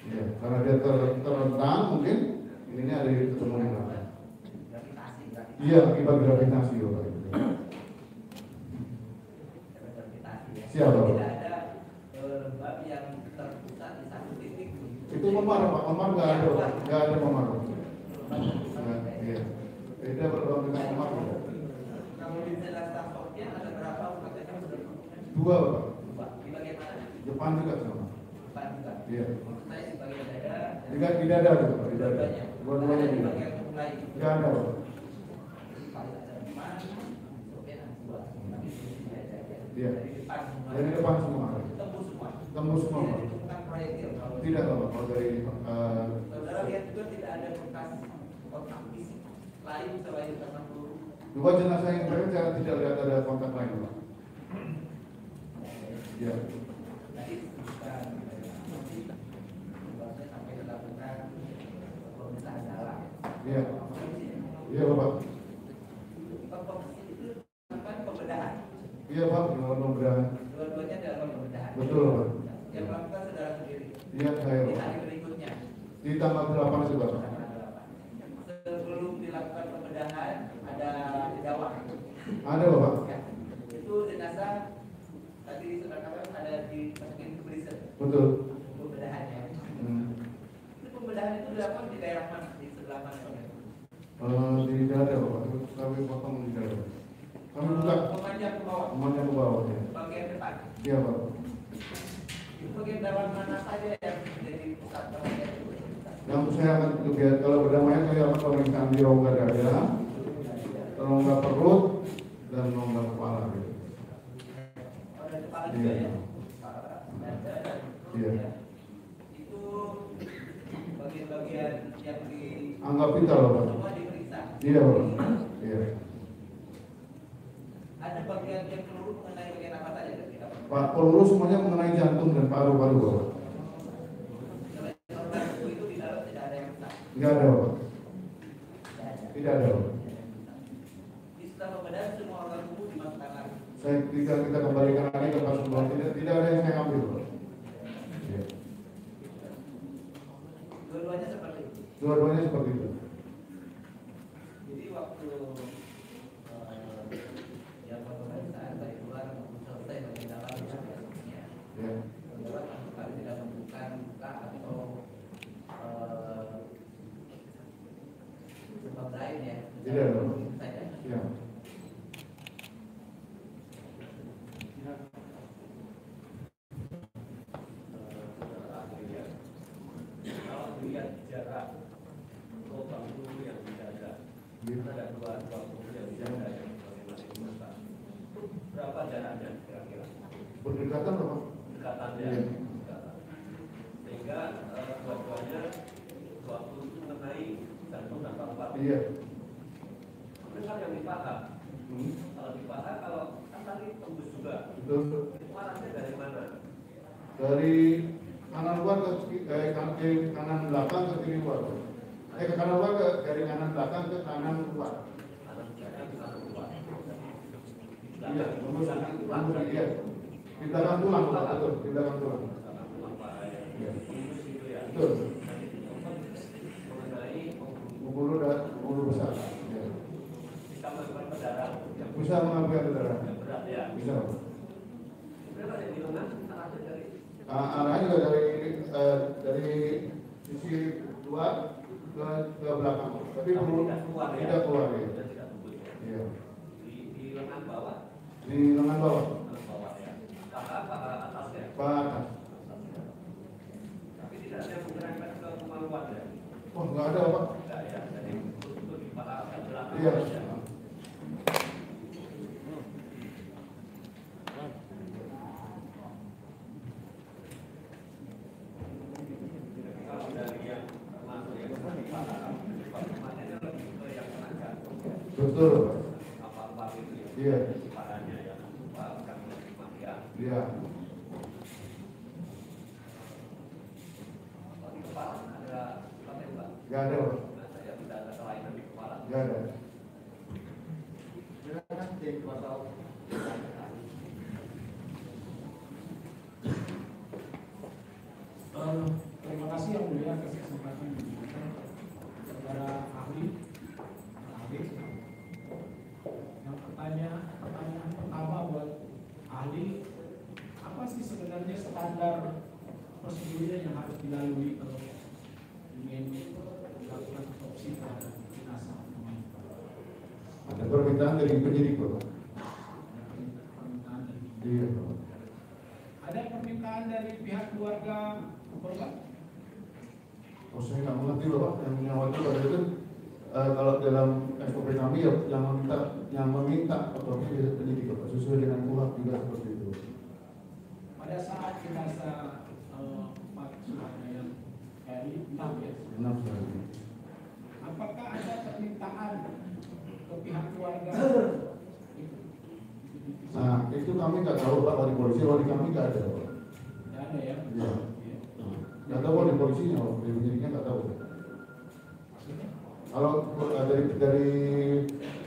Iya, karena dia terentang mungkin ininya ada di ketemu di belakang. Gravitasi. Iya, akibat gravitasi Bapak. Gravitasi ya. Siap, Bapak. Tidak ada lebam yang terpusat di satu titik. Itu memar Pak, memar nggak ada Pak. Nggak ada memar. Lebam yang terpusat. Iya. Beda berbeda dengan memar. Kalau di jelas transportnya ada berapa katanya sudah ditemukan? 2 Bapak. Di bagian mana? Depan juga sama. Depan juga. Iya. Maksud saya di bagian dada. Di dada ada Pak, di dada. Dua-duanya. Dua-duanya Ada di juga. bagian tubuh lain. Nggak ada Pak. Paling ada depan, kemudian ada dua. Tapi tidak ada. Iya. Dari depan semua. Dari depan semua. Tembus semua. Tembus semua Tidak Pak. ditemukan proyektil. Kalau Tidak Pak, kalau dari saudara lihat juga tidak ada bekas kontak fisik lain selain karena peluru. 2 jenazah yang terakhir saya tidak lihat ada kontak lain Pak. Iya. Tadi disebutkan sebabnya sampai dilakukan pemeriksaan dalam. Iya. Iya Bapak. Otopsi itu dilakukan pembedahan. Iya Pak, dalam pembedahan. Dua-duanya dalam pembedahan. Betul Pak. Yang melakukan saudara sendiri. Iya saya Di Pak. hari berikutnya. Di tanggal 8 juga Pak. tanggal 8. Sebelum dilakukan pembedahan ada jawab. Ada Bapak. Ya. Itu jenazah tadi saudara katakan ada dimasukin ke freezer. Betul. Pembedahannya. Hmm. Itu pembedahan itu dilakukan di daerah mana? Di sebelah mana? Di dada Bapak. Kami potong di dada. Kami buka Memanjang ke bawah. semuanya ke bawah ya. Bagian depan. Iya Pak. Itu bagian dalam mana saja yang menjadi pusat perhatian itu? Yang saya akan lihat kalau berdamai saya akan pemeriksaan di rongga dada, rongga perut, dan rongga kepala. Gitu. Oh, dari kepala Iya. juga ya? Kepala, dada, dan perut Iya. ya. Itu bagian-bagian yang di Anggap vital Bapak. semua diperiksa. Iya Bapak. Iya. Ada bagian yang peluru mengenai bagian apa saja dan tidak? Pak, peluru semuanya mengenai jantung dan paru-paru Bapak. Organ tubuh itu di dalam tidak ada yang rusak. Tidak ada Bapak. Tidak ada Bapak. Di setelah pembedahan semua organ tubuh dimasukkan lagi. Kita kembalikan lagi ke Pak Subhan. Tidak ada yang saya ambil Bapak. Ya. Dua-duanya seperti itu. Dua-duanya seperti itu. Jadi waktu yang pemeriksaan dari luar maupun selesai bagian dalam biasanya Ya. adalah kali tidak membuka luka atau sebab lain ya. Tidak, Pak. Itu saja. Ya. Kalau melihat jarak lubang peluru yang dijaga, ada dua peluru yang dijaga yang masing-masing besar. Berapa jaraknya kira-kira? Berdekatan Bapak. Dekatannya, Iya. dekatan. Sehingga dua-duanya waktu itu mengenai jantung dan paru-paru. Iya. Kemudian kan yang di paha, Hmm. kalau di paha kalau kan tadi tembus juga, Betul. itu arahnya dari mana? Dari kanan luar ke kanan belakang ke kiri luar. Ke kanan luar dari kanan belakang ke kanan luar. Kanan belakang ke kanan luar. Iya, Belakang tembus iya. Di belakang tulang Pak, betul, di belakang tulang. belakang tulang paha ya. Iya. Tembus gitu ya. Betul. Mengenai Bulu besar. Iya. bisa melakukan pendarahan yang Bisa mengambil darah. berat ya. Bisa. Pak. Kemudian ada di lengan arahnya dari Arahnya juga dari sisi luar ke belakang. Tapi belum tidak keluar ya. tidak keluar ya. Dan tidak tembus ya. Iya. Di lengan bawah, Di lengan bawah. lengan bawah ya. Paha atasnya. Pak atas. Atasnya. Tapi tidak ada yang menyerempet ke kemaluan ya. Oh, nggak ada Pak. Tidak ya. Jadi untuk di paha belakang Iya. saja. Kalau dari yang termasuk yang di paha, kematiannya lebih ke yang kena jantung ya. Betul Pak. Apa-apa itu ya. Iya. Parahnya ya. Bukan kematian. Iya. Kalau di kepala ada luka tembak. Nggak ada Pak. Nah, saya tidak ada kelainan di kepala. Nggak ada. Silakan tim kuasa hukum. Terima kasih yang mulia atas kesempatan yang diberikan kepada ahli. Yang pertanyaan pertama buat ahli, apa sih sebenarnya standar prosedurnya yang harus dilalui kalau ingin melakukan otopsi terhadap jenazah? Ada permintaan dari penyidik Pak. Permintaan dari Iya Pak. ada permintaan dari pihak keluarga korban? Oh, saya nggak mengerti loh Pak. Yang waktu itu kalau dalam SOP kami ya yang meminta otopsi penyidik Pak. Sesuai dengan KUHP juga seperti itu. Pada saat jenazah Pak Suhana yang dari 6 ya, 6 sekali. apakah ada permintaan ke pihak keluarga? Nah, itu kami nggak tahu Pak dari polisi, dari kami nggak ada Pak. Tidak ada ya? Iya. Iya. Nggak tahu dari polisinya, Pak. Dari penyidiknya nggak tahu. Maksudnya? Kalau dari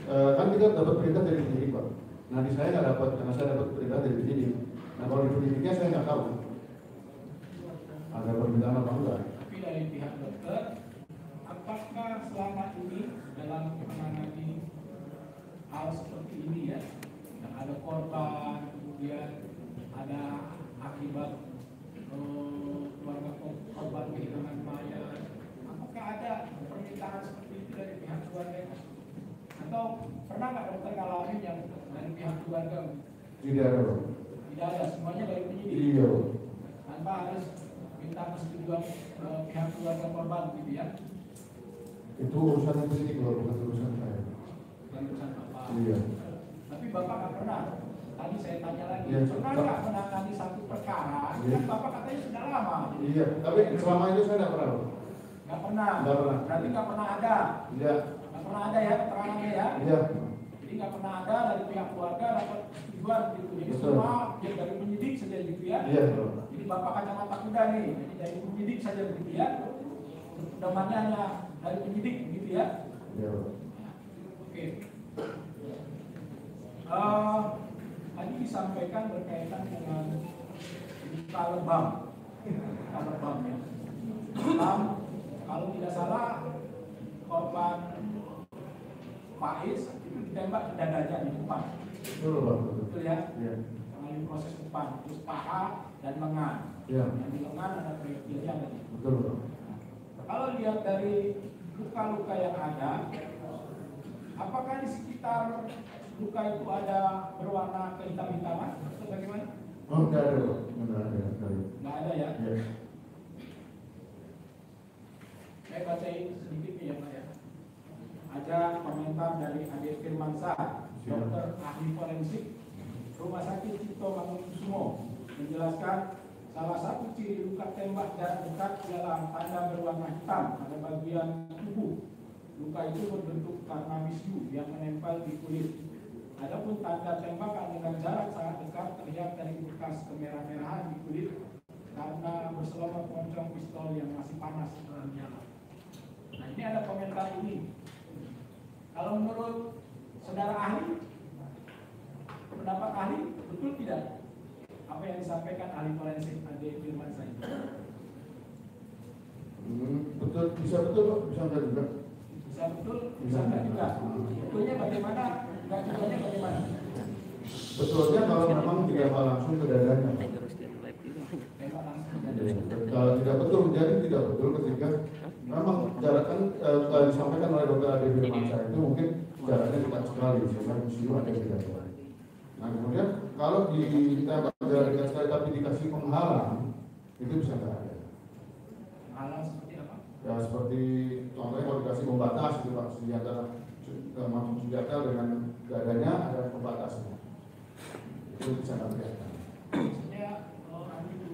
kan kita dapat perintah dari penyidik Pak. Nah di saya nggak dapat, karena saya dapat perintah dari penyidik. Nah kalau di penyidiknya saya nggak tahu. Ada permintaan apa enggak? Tapi dari pihak dokter, apakah selama ini dalam menangani hal seperti ini ya, yang ada korban, kemudian ada akibat keluarga korban kehilangan mayat, apakah ada permintaan seperti itu dari pihak keluarga? Atau pernah nggak dokter ngalamin yang dari pihak keluarga? Tidak ada Pak. Tidak ada, semuanya dari penyidik. Iya Pak. Tanpa harus minta persetujuan pihak keluarga korban gitu ya. Itu urusan penyidik Pak, bukan urusan saya. Bukan urusan Bapak. Iya. Tapi Bapak nggak pernah. Tadi saya tanya lagi, Iya. pernah nggak menangani satu perkara? Iya. Kan Bapak katanya sudah lama. Iya, tapi selama itu saya nggak pernah Pak. Nggak pernah. Nggak pernah. Berarti nggak pernah ada. Iya. Nggak pernah ada ya keterangannya ya. Iya. Jadi nggak pernah ada dari pihak keluarga dapat semua ya dari penyidik saja gitu ya. Iya, betul. Jadi Bapak kacamata kuda nih, jadi dari penyidik saja begitu ya. Pedomannya hanya dari penyidik begitu ya. Iya, betul. Oke. Tadi disampaikan berkaitan dengan luka lebam ya. Lebam, kalau tidak salah korban Faiz itu ditembak ke dadanya di depan. Betul, Pak. Betul ya? Iya. Melalui proses depan, terus paha dan lengan. Iya. Yang di lengan ada proyektilnya tadi. Betul, Pak. Kalau lihat dari luka-luka yang ada, apakah di sekitar luka itu ada berwarna kehitam-hitaman atau bagaimana? Oh, enggak ada, Pak. Enggak ada. Nggak ada ya? Iya. Saya bacain sedikit nih ya Pak ya. Ada komentar dari Ade Firmansyah, dokter ahli forensik Rumah Sakit Cipto Mangunkusumo, menjelaskan salah satu ciri luka tembak jarak dekat ialah tanda berwarna hitam pada bagian tubuh. Luka itu berbentuk karena bisu yang menempel di kulit. Adapun tanda tembakan dengan jarak sangat dekat terlihat dari bekas kemerah-merahan di kulit karena berselama moncong pistol yang masih panas dalam nyala. Nah ini ada komentar ini. Kalau menurut saudara ahli, pendapat ahli betul tidak apa yang disampaikan ahli forensik Ade Firmansyah? Betul, bisa betul, Pak. Bisa enggak juga. Bisa betul, bisa enggak juga. Betulnya bagaimana? Enggak juganya bagaimana? Betulnya kalau memang tidak langsung ke dadanya. Tembak langsung ke dada. Kalau tidak betul, jadi tidak betul ketika memang jarakkan disampaikan oleh dokter Ade Firmansyah itu mungkin jaraknya dekat sekali sehingga musuh ada di dada. Nah kemudian kalau ditembak jarak dekat sekali tapi dikasih penghalang itu bisa nggak ada. Penghalang seperti apa? Ya seperti contohnya kalau dikasih pembatas itu Pak, senjata masuk senjata dengan dadanya ada pembatasnya. Itu bisa nggak kelihatan. Maksudnya ahli itu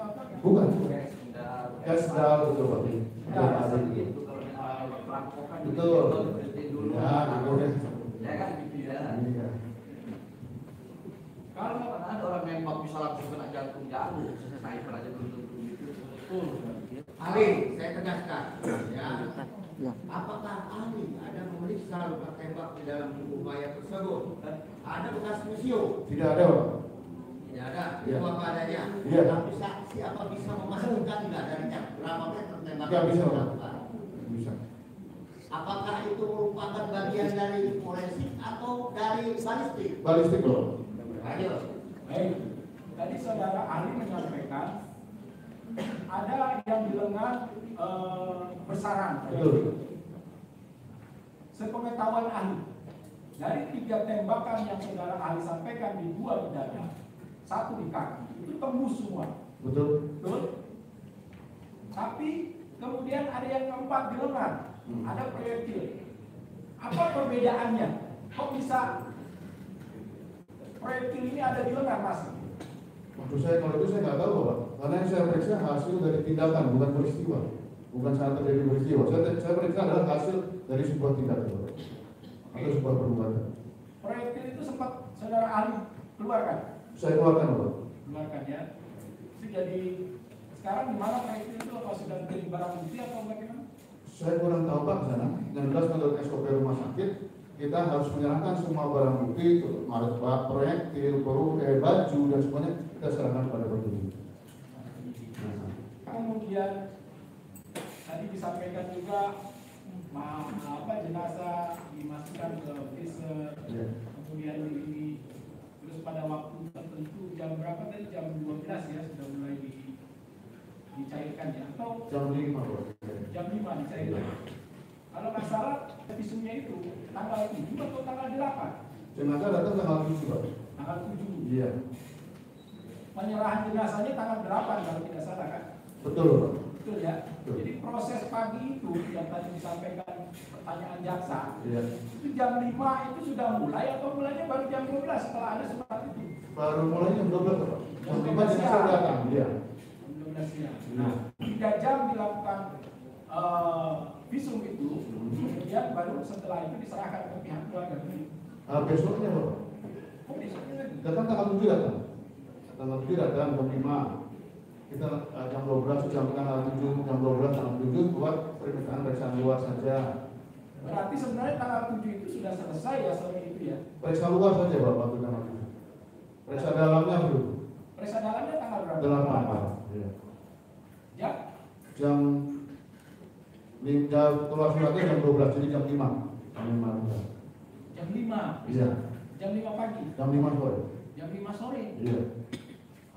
apa? Bukan. Sendal. Kesdal betul Pak. Ya, itu kalau perampokan Betul. dulu. Ya, kemudian. Ya kan gitu ya. Iya. Kalau mana ada orang nembak bisa langsung kena jantung jauh, sniper aja belum tentu gitu. Betul. Ali, saya tegaskan, ya. Apakah ahli ada memeriksa luka tembak di dalam tubuh mayat tersebut? Ada bekas museum? Tidak ada Pak. Tidak ada. Iya. Itu apa adanya? Iya. Tapi saksi apa bisa memastikan nggak dari berapa meter tembakan Ya, bisa, Pak. dilakukan? Bisa. Apakah itu merupakan bagian dari forensik atau dari balistik? Balistik Pak. Ayo. Baik, tadi saudara ahli menyampaikan ada yang di lengan bersarang. Betul. Sepengetahuan ahli, dari 3 tembakan yang saudara ahli sampaikan di 2 di dada, 1 di kaki, itu tembus semua. Betul. Betul? Tapi kemudian ada yang keempat di lengan, ada proyektil. Apa perbedaannya? Kok bisa proyektil ini ada di lengan Mas? Maksud saya kalau itu saya nggak tahu Pak. Karena yang saya periksa hasil dari tindakan bukan peristiwa, bukan saat terjadi peristiwa. Saya periksa adalah hasil dari sebuah tindakan Pak. Atau sebuah perbuatan. Proyektil itu sempat saudara ahli keluarkan? Saya keluarkan Pak. Keluarkan ya. Itu jadi sekarang di mana proyektil itu apa sudah menjadi barang bukti atau bagaimana? Saya kurang tahu Pak sana. Yang jelas menurut SOP rumah sakit kita harus menyerahkan semua barang bukti, proyektil, baju dan semuanya kita serahkan kepada penyidik. Kemudian tadi disampaikan juga jenazah dimasukkan ke freezer, Ya. kemudian terus pada waktu tertentu jam berapa tadi, jam 12 ya sudah mulai dicairkan ya, atau Jam 5 Pak. jam 5 dicairkan. Kalau nggak salah visumnya itu tanggal 7 atau tanggal 8? Jenazah datang tanggal 7 Pak. Tanggal 7. Iya. Penyerahan jenazahnya tanggal 8 kalau tidak salah kan? Betul Pak. Betul ya. Betul. Jadi proses pagi itu yang tadi disampaikan pertanyaan jaksa, Iya. itu jam 5 itu sudah mulai atau mulainya baru jam 12 setelah ada surat itu? Baru mulai jam 12 Pak. Jam 5 12 jenazah siang. datang. Iya. Jam 12 siang. Iya. Nah, 3 jam dilakukan visum itu, kemudian baru setelah itu diserahkan ke pihak keluarga. Besoknya Pak. Oh, besoknya lagi. Datang tanggal 7 datang. Tanggal 7 datang jam 5. Kita jam 12 jam tanggal 7 jam 12 tanggal 7 buat pemeriksaan luar saja. Berarti sebenarnya tanggal 7 itu sudah selesai ya sore itu ya? Periksa luar saja Bapak itu tanggal 7. Periksa dalamnya belum. Periksa dalamnya tanggal berapa? 8. Iya. Ya? Jam keluar suratnya jam 12 jadi jam 5. Jam 5. Jam 5. Iya. Jam 5 pagi. Jam 5 sore. Jam 5 sore. Iya.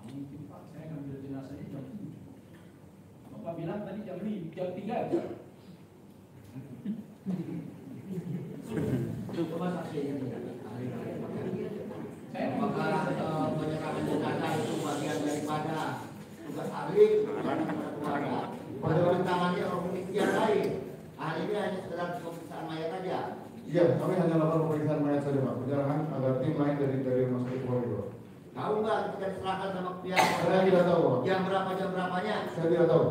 Mungkin Pak, saya ngambil jenazahnya jam 7. Bapak bilang tadi jam 3 ya? Coba saksinya Saya apakah penyerahan jenazah itu bagian daripada tugas ahli kepada keluarga pada tangannya orang pemikiran lain. Ahlinya hanya sekedar pemeriksaan mayat saja. Iya, kami hanya lakukan pemeriksaan mayat saja Pak. Penyerahan agar tim lain dari Rumah Sakit Polri Pak. Tahu nggak ketika diserahkan sama pihak? Saya tidak tahu Pak. Jam berapanya? Saya tidak tahu.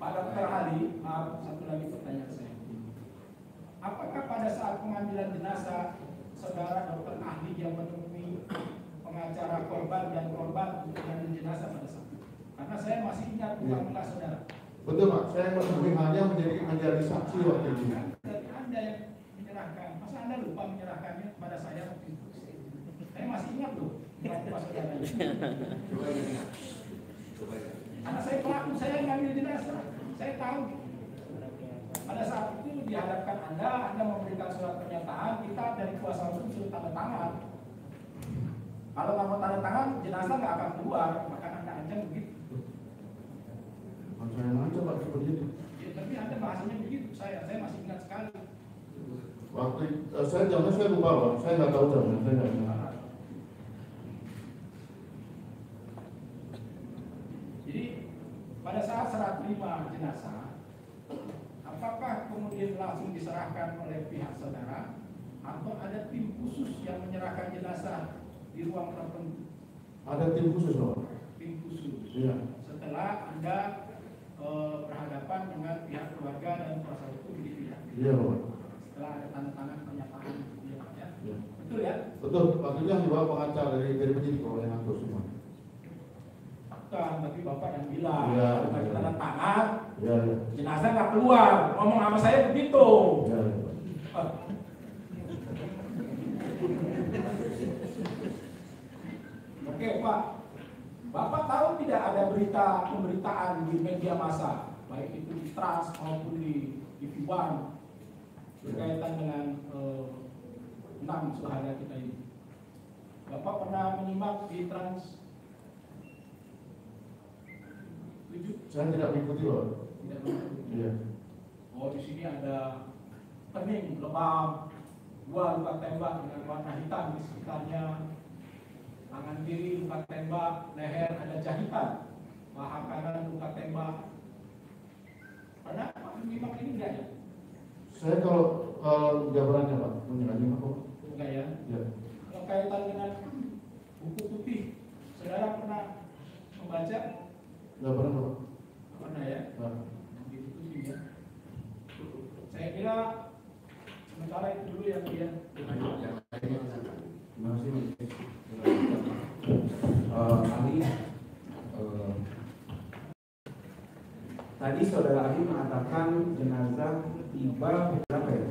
Pak Dr. Ali, maaf satu lagi pertanyaan saya. Apakah pada saat pengambilan jenazah saudara dokter ahli yang menemui pengacara korban dan korban untuk mengambil jenazah pada saat itu? Karena saya masih ingat muka-muka saudara. Betul Pak, saya menemui hanya menjadi saksi waktu itu. Dari Anda yang menyerahkan, masa Anda lupa menyerahkannya kepada saya waktu itu? Saya masih ingat loh, muka saudara. Coba ingat. Karena saya pelaku, saya yang ngambil jenazah, saya tahu. Pada saat itu dihadapkan Anda memberikan surat pernyataan, kita dari kuasa hukum suruh tanda tangan. Kalau nggak mau tanda tangan, jenazah nggak akan keluar, maka Anda ancam begitu. Saya ngancam Pak seperti itu. Ya, tapi Anda bahasanya begitu, saya masih ingat sekali. Waktu jamnya saya lupa Pak, saya nggak tahu jamnya, saya nggak ingat. Jadi pada saat serah terima jenazah, apakah kemudian langsung diserahkan oleh pihak saudara atau ada tim khusus yang menyerahkan jenazah di ruang tertentu? Ada tim khusus Pak. Tim khusus. Iya. Setelah Anda berhadapan dengan pihak keluarga dan kuasa hukum gitu ya. Iya Pak. Setelah ada tanda tangan pernyataan gitu ya. Iya. Betul ya? Betul. Waktu itu yang dibawa pengacara dari penyidik kalau yang ngatur semua. Bukan, tapi Bapak yang bilang, Iya, bukan iya. tanda tangan, Iya. Iya. jenazah nggak keluar. Ngomong sama saya begitu. Iya. Oke Pak, Bapak tahu tidak ada pemberitaan di media massa, baik itu di Trans maupun di TV1 berkaitan dengan 6 syuhada kita ini. Bapak pernah menyimak di Trans 7? Saya tidak mengikuti Pak. Tidak pernah. Iya. Oh, di sini ada kening, lebam, 2 luka tembak dengan warna hitam di sekitarnya. Tangan kiri luka tembak, leher ada jahitan, paha kanan luka tembak. Pernah Pak menyimak ini enggak ya? Saya kalau jabarannya Pak, menyimak Pak. Enggak ya? Iya. Kalau kaitan dengan buku putih, saudara pernah membaca? Jabaran Pak. Pernah ya? Nah. Di buku putih ya. Saya kira sementara itu dulu yang dia. Terima kasih. Ali, tadi saudara Ali mengatakan jenazah tiba berapa ya?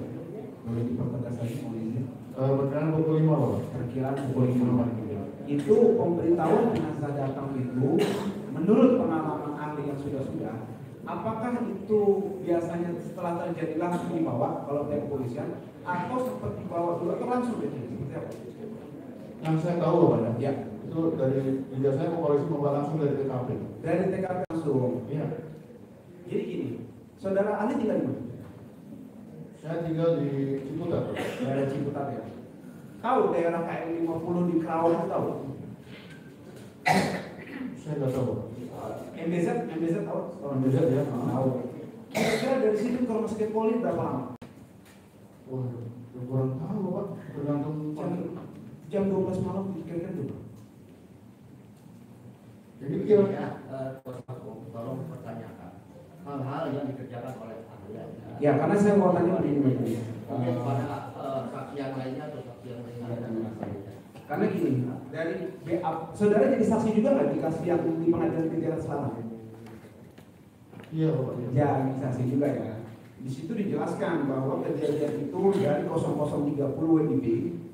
Boleh dipertegas lagi mohon izin. Berkaitan pukul 5 Pak. Perkiraan pukul 5. Itu pemberitahuan jenazah datang itu menurut pengalaman ahli yang sudah, apakah itu biasanya setelah terjadilah dibawa kalau dari kepolisian atau sempat dibawa dulu atau langsung seperti apa? Yang saya tahu Pak Ya. itu dari biasanya polisi membawa langsung dari TKP. Dari TKP langsung. Iya. Jadi gini, saudara Ali tinggal di mana? Saya tinggal di Ciputat. Daerah Ciputat ya. Tahu daerah KM 50 di Kerawang tahu? Saya nggak tahu. MBZ tahu? Orang desa ya. Tahu. Kira-kira dari sini ke rumah sakit Polri berapa lama? Wah, kurang tahu Pak. Tergantung Jam 12 malam kira-kira itu. Jadi kira Tolong pertanyakan hal-hal yang dikerjakan oleh ahli. Ya, karena saya mau tanya begini. Mungkin pada saksi yang lainnya atau saksi yang lainnya. Karena gini, dari BA, saudara jadi saksi juga nggak di kasus yang di pengadilan tinggi Jakarta Selatan? Iya Bapak. Jadi saksi juga ya. Di situ dijelaskan bahwa kejadian itu dari 0030 WIB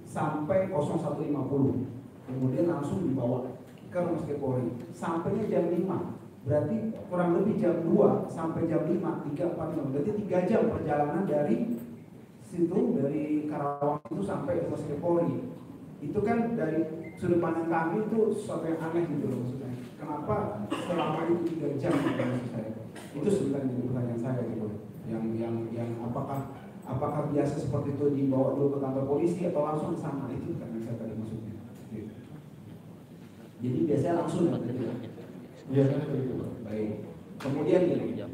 sampai 0150, kemudian langsung dibawa ke Rumah Sakit Polri sampainya jam 5, berarti kurang lebih jam 2 sampai jam 5, 3, 4, 5, berarti 3 jam perjalanan dari situ, dari Karawang itu sampai Rumah Sakit Polri. Itu kan dari sudut pandang kami itu sesuatu yang aneh gitu loh maksudnya. Kenapa selama itu 3 jam gitu, maksud saya? Itu sebenarnya jadi pertanyaan saya gitu. Yang apakah biasa seperti itu dibawa dulu ke kantor polisi atau langsung ke sana, itu kan yang saya tadi maksudnya. Gitu. Jadi biasanya langsung ya gitu. Biasanya begitu Pak. Baik. Kemudian gini.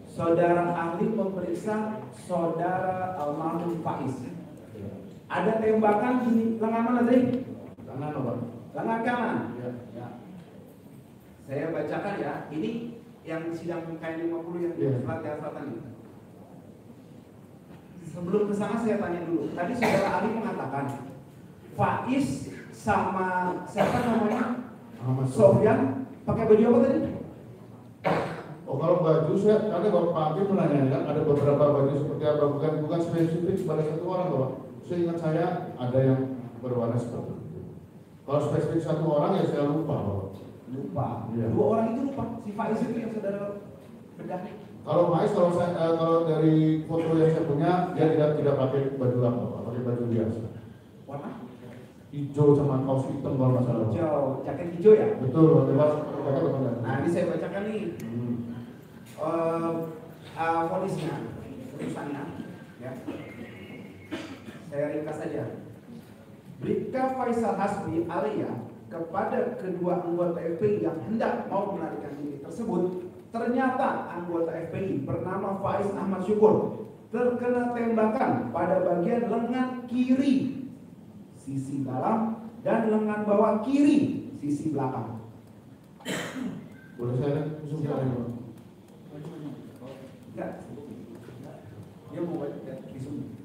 Saudara ahli memeriksa saudara almarhum Faiz. Ada tembakan di lengan mana tadi? Kanan Bapak. Lengan kanan. Iya. Ya. Saya bacakan ya. Ini yang sidang KN 50 yang di Jakarta Selatan ini. Sebelum ke sana saya tanya dulu. Tadi saudara ahli mengatakan Faiz sama siapa namanya? Muhammad Sofyan pakai baju apa tadi? Oh kalau baju saya ada Bapak Hakim menanyakan ada beberapa baju seperti apa, bukan spesifik pada satu orang Bapak. Seingat saya ada yang berwarna seperti itu. Kalau spesifik satu orang ya saya lupa Bapak. Lupa. Iya. 2 orang itu lupa. Si Faiz itu yang saudara bedah. Kalau Faiz kalau dari foto yang saya punya dia tidak pakai baju lama Bapak, pakai baju biasa. Warna? Hijau sama kaos hitam kalau nggak salah Bapak. Hijau, jaket hijau ya? Betul, bebas pakai teman. Nah ini saya bacakan nih polisnya, putusannya, ya. Saya ringkas saja. Bribka Faisal Hasbi Alia kepada kedua anggota FPI yang hendak mau melarikan diri tersebut, ternyata anggota FPI bernama Faiz Ahmad Syukur terkena tembakan pada bagian lengan kiri sisi dalam dan lengan bawah kiri sisi belakang. Boleh saya lihat sebentar ya Pak? Enggak. Dia mau baca visum.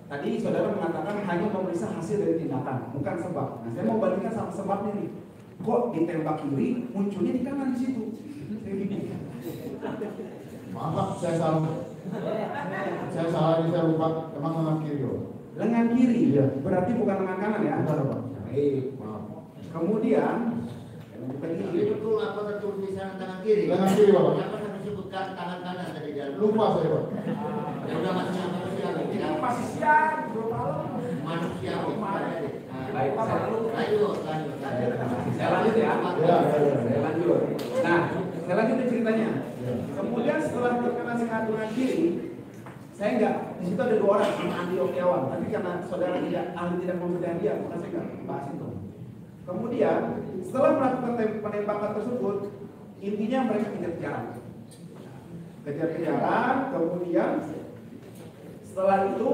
Tadi saudara mengatakan hanya memeriksa hasil dari tindakan, bukan sebab. Nah, saya mau bandingkan sama sebabnya nih. Kok ditembak kiri, munculnya di kanan di situ. Maaf Pak, saya salah. Saya salah ini saya lupa. Emang lengan kiri Pak? Lengan kiri, Iya. berarti bukan lengan kanan ya? Bukan Pak. Baik. Maaf. Kemudian, Jadi betul apa tertulis di sana tangan kiri? Lengan kiri Bapak. Kenapa saya sebutkan tangan kanan tadi jalan? Lupa saya Pak. Udah manusia ini masih siang, belum malam. manusia. Baik, Lanjut. saya lanjut ya. Ya. Saya lanjut. Nah, saya lanjut ceritanya. Kemudian setelah terkena sekat lengan kiri, saya enggak, di situ ada 2 orang sama Andi Okiawan, tapi karena saudara tidak membedah dia, maka saya enggak bahas itu. Kemudian setelah melakukan penembakan tersebut, intinya mereka kejar-kejaran, kemudian setelah itu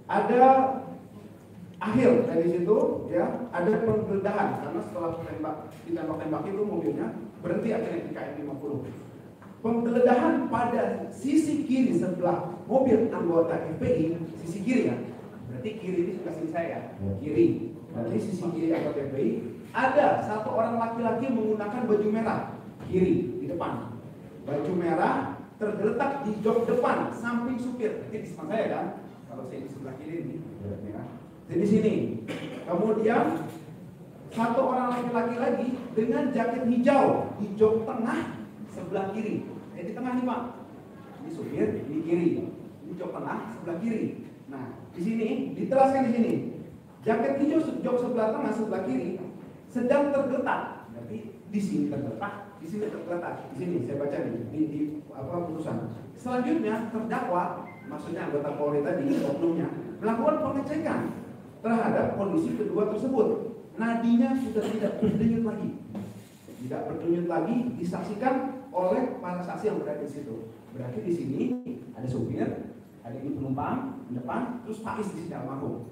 ada akhir dari situ ya, ada penggeledahan karena setelah ditembak itu mobilnya berhenti akhirnya di KM 50. Penggeledahan pada sisi kiri sebelah mobil anggota FPI, sisi kiri ya. Berarti kiri ini sebelah sini saya, kiri. Berarti sisi kiri anggota FPI ada 1 orang laki-laki menggunakan baju merah kiri di depan. Baju merah tergeletak di jok depan samping supir. Berarti di sebelah saya kan? Kalau saya di sebelah kiri ini, ya. Jadi sini. Kemudian 1 orang laki-laki lagi dengan jaket hijau di jok tengah sebelah kiri. Di tengah nih Pak. Ini supir, ini kiri. Ini jok tengah sebelah kiri. Nah, di sini diteraskan di sini. Jaket hijau jok sebelah tengah sebelah kiri sedang tergeletak. Berarti di sini tergeletak, di sini tergeletak. Di sini saya baca nih di putusan. Selanjutnya terdakwa, maksudnya anggota Polri tadi, oknumnya melakukan pengecekan terhadap kondisi kedua tersebut. Nadinya sudah tidak berdenyut lagi. Tidak berdenyut lagi disaksikan oleh para saksi yang berada di situ. Berarti di sini ada supir, ada ini penumpang di depan, terus Faiz di sini almarhum.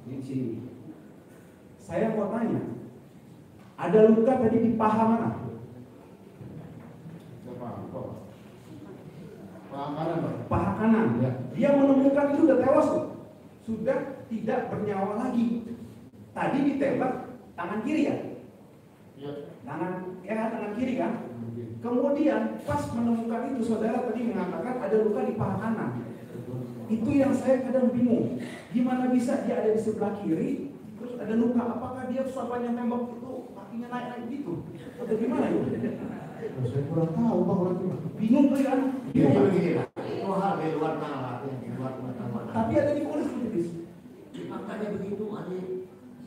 Di sini. Saya mau tanya, ada luka tadi di paha mana? Paha kanan Pak. Paha kanan. Ya. Dia menemukan itu udah tewas tuh. sudah tidak bernyawa lagi. Tadi ditembak tangan kiri ya? Tangan kiri kan? Kemudian pas menemukan itu saudara tadi mengatakan ada luka di paha kanan. Itu yang saya kadang bingung. Gimana bisa dia ada di sebelah kiri terus ada luka? Apakah dia sepanjang tembak itu kakinya naik gitu? Atau gimana ya? Saya kurang tahu Pak berarti. Bingung tuh kan? Iya, begini lah. Itu hal di luar nalar, di luar pengetahuan. Tapi ada di polis kritis. Makanya begitu, ada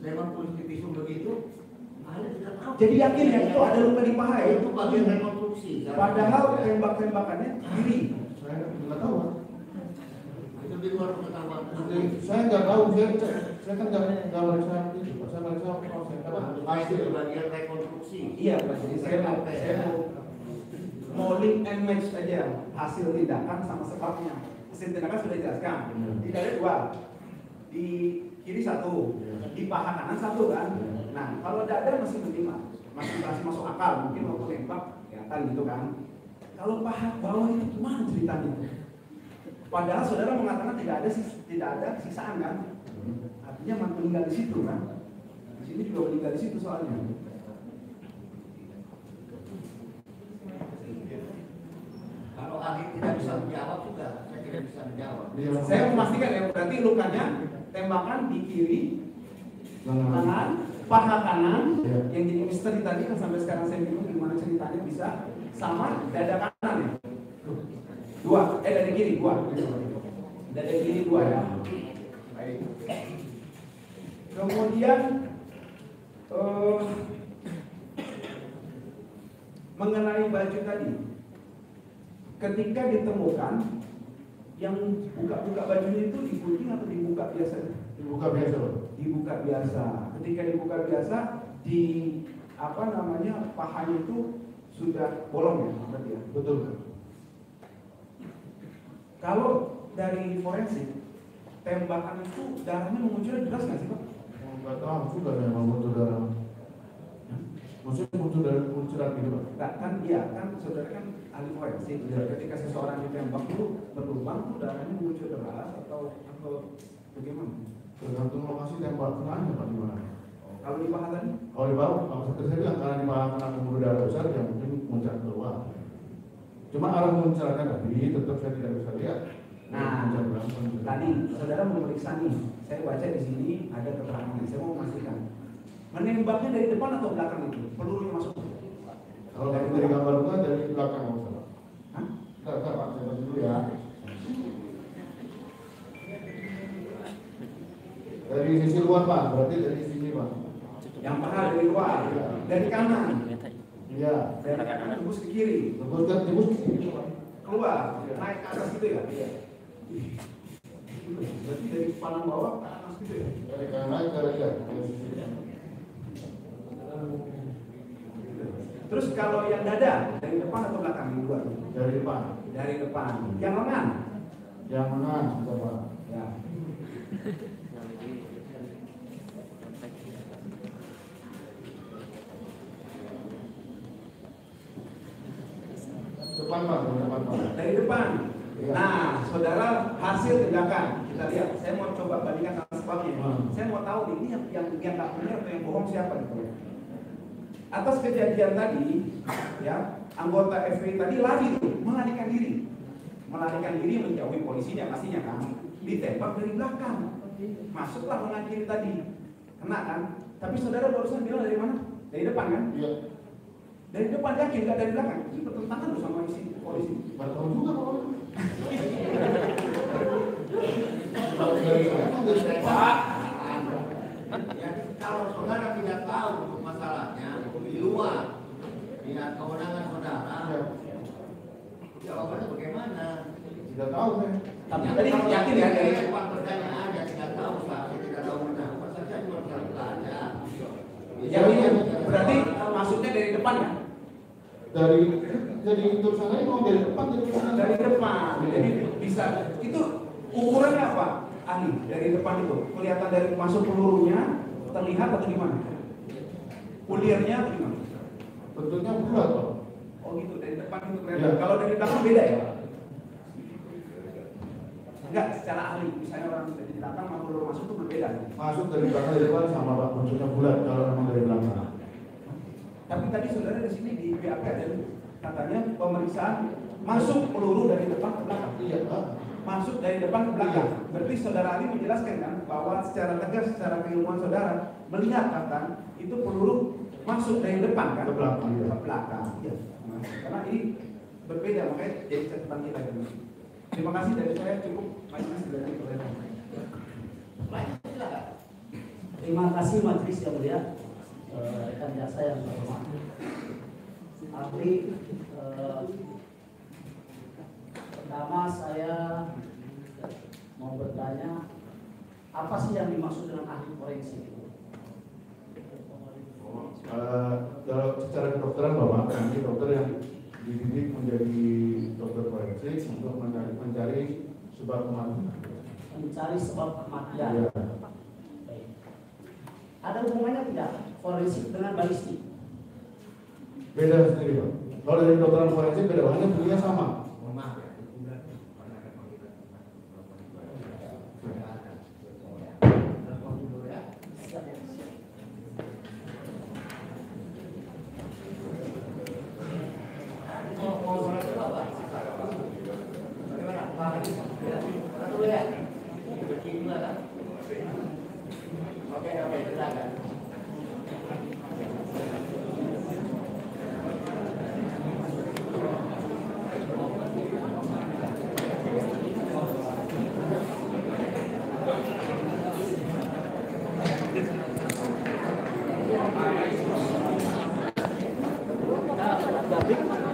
memang polisi visum begitu, ada tidak tahu. Jadi yakin ya itu ada luka di paha ya? Itu bagian rekonstruksi. Padahal tembak-tembakannya kiri. Saya nggak tahu Pak. Itu di luar pengetahuan. Saya nggak tahu, saya kan nggak meriksa itu, saya meriksa proses Pasti itu bagian rekonstruksi. Iya Pak, jadi saya mau link and match aja hasil tindakan sama sebabnya. Hasil tindakan sudah dijelaskan. Tidak ada dua, di kiri satu, di paha kanan satu kan. Nah kalau dada masih menerima, masih masuk akal, mungkin waktu tembak kelihatan gitu kan. Kalau paha bawah itu gimana ceritanya? Padahal saudara mengatakan tidak ada sisaan kan? Artinya meninggal di situ kan? Di sini juga meninggal di situ soalnya. Kalau ahli tidak bisa menjawab juga, saya tidak bisa menjawab. Saya memastikan ya berarti lukanya tembakan di kiri, kanan, paha kanan, yang jadi misteri tadi kan sampai sekarang saya bingung gimana ceritanya bisa sama dada kanan ya. Dada kiri dua. Dada kiri dua ya. Baik. Kemudian mengenai baju tadi, ketika ditemukan yang buka bajunya itu digunting atau dibuka biasa? Dibuka biasa Pak. Dibuka biasa. Ketika dibuka biasa di pahanya itu sudah bolong ya berarti ya? Betul. Kalau dari forensik tembakan itu darahnya mengucurnya jelas nggak sih Pak? Nggak tahu juga memang muncul darah. Maksudnya muncul dari munculan gitu Pak. Nggak kan iya kan saudara kan ahli forensik. Ketika seseorang ditembak itu berlubang tuh darahnya mengucur deras atau bagaimana? Tergantung lokasi tembakannya Pak di mana. Kalau di paha tadi? Kalau di bawah, maksud saya bilang karena di paha kena pembuluh darah besar yang mungkin muncul keluar. Cuma arah munculnya tadi tetap saya tidak bisa lihat. Nah, tadi saudara memeriksa nih, saya baca di sini ada keterangannya. Saya mau memastikan menembaknya dari depan atau belakang itu pelurunya masuk. Kalau dari gambar bukan dari belakang maksudnya. Hah? Enggak Pak, saya baca dulu ya. Dari sisi luar Pak, berarti dari sini Pak. Yang paha dari luar, dari kanan. Iya. Dari kanan tembus ke kiri, Tembus ke sini Pak. keluar, naik ke atas gitu ya? Iya. Berarti dari kepala bawah ke atas gitu ya? Dari kanan naik ke iya. Terus kalau yang dada dari depan atau belakang yang dua? Dari depan. Dari depan. Yang lengan? Yang lengan, Pak. Ya. Depan Pak, depan Pak. Dari depan. Ya. Nah, saudara hasil tindakan kita lihat. Saya mau coba bandingkan sama sebabnya. Saya mau tahu nih, ini yang nggak benar atau yang bohong siapa gitu. Atas kejadian tadi, ya anggota FPI tadi lari tuh, melarikan diri menjauhi polisinya pastinya kan. Ditembak dari belakang. Masuklah lengan kiri tadi, kena kan. Tapi saudara barusan bilang dari mana? Dari depan kan? Iya. Dari depan yakin nggak dari belakang? Itu bertentangan loh sama isi polisi. Baru tahu juga Pak. Pak, ya, kalau saudara tidak tahu untuk masalahnya di luar, tidak kewenangan saudara, jawabannya bagaimana? Tidak tahu saya. Tapi tadi yakin ya dari Pak pertanyaan ada tidak tahu, Pak, saya tidak tahu benar. Masa saya cuma selalu ada. yakin berarti masuknya dari depan ya? Dari tulisannya mau dari depan Dari depan. Jadi bisa itu ukurannya apa? Ahli dari depan itu kelihatan dari masuk pelurunya terlihat atau gimana? Kulirnya atau gimana? bentuknya bulat Pak. Oh gitu dari depan itu kelihatan. Kalau dari belakang beda ya? Enggak, secara ahli, misalnya orang dari belakang mau peluru masuk itu berbeda. Masuk dari belakang dari depan sama Pak, munculnya bulat kalau memang dari belakang. Tapi tadi saudara di sini di BAP ada katanya pemeriksaan masuk peluru dari depan ke belakang. Iya, Pak. Masuk dari depan ke belakang. Berarti saudara Ali menjelaskan kan bahwa secara tegas, secara keilmuan saudara melihat kan itu peluru masuk dari depan kan Ke belakang, iya. ke belakang. Iya. Karena ini berbeda makanya jadi catatan kita dulu. Terima kasih dari saya cukup majelis dari Terima kasih majelis yang mulia, rekan jasa yang terhormat. Ahli, pertama saya mau bertanya, apa sih yang dimaksud dengan ahli forensik itu? Dalam secara kedokteran Bapak, kami dokter yang dididik menjadi dokter forensik untuk mencari sebab kematian. Mencari sebab kematian. Iya. Baik. Ada hubungannya tidak forensik dengan balistik? Beda sendiri Pak. Kalau dari kedokteran forensik beda, hanya bunyinya sama. Mohon maaf ya. Nah,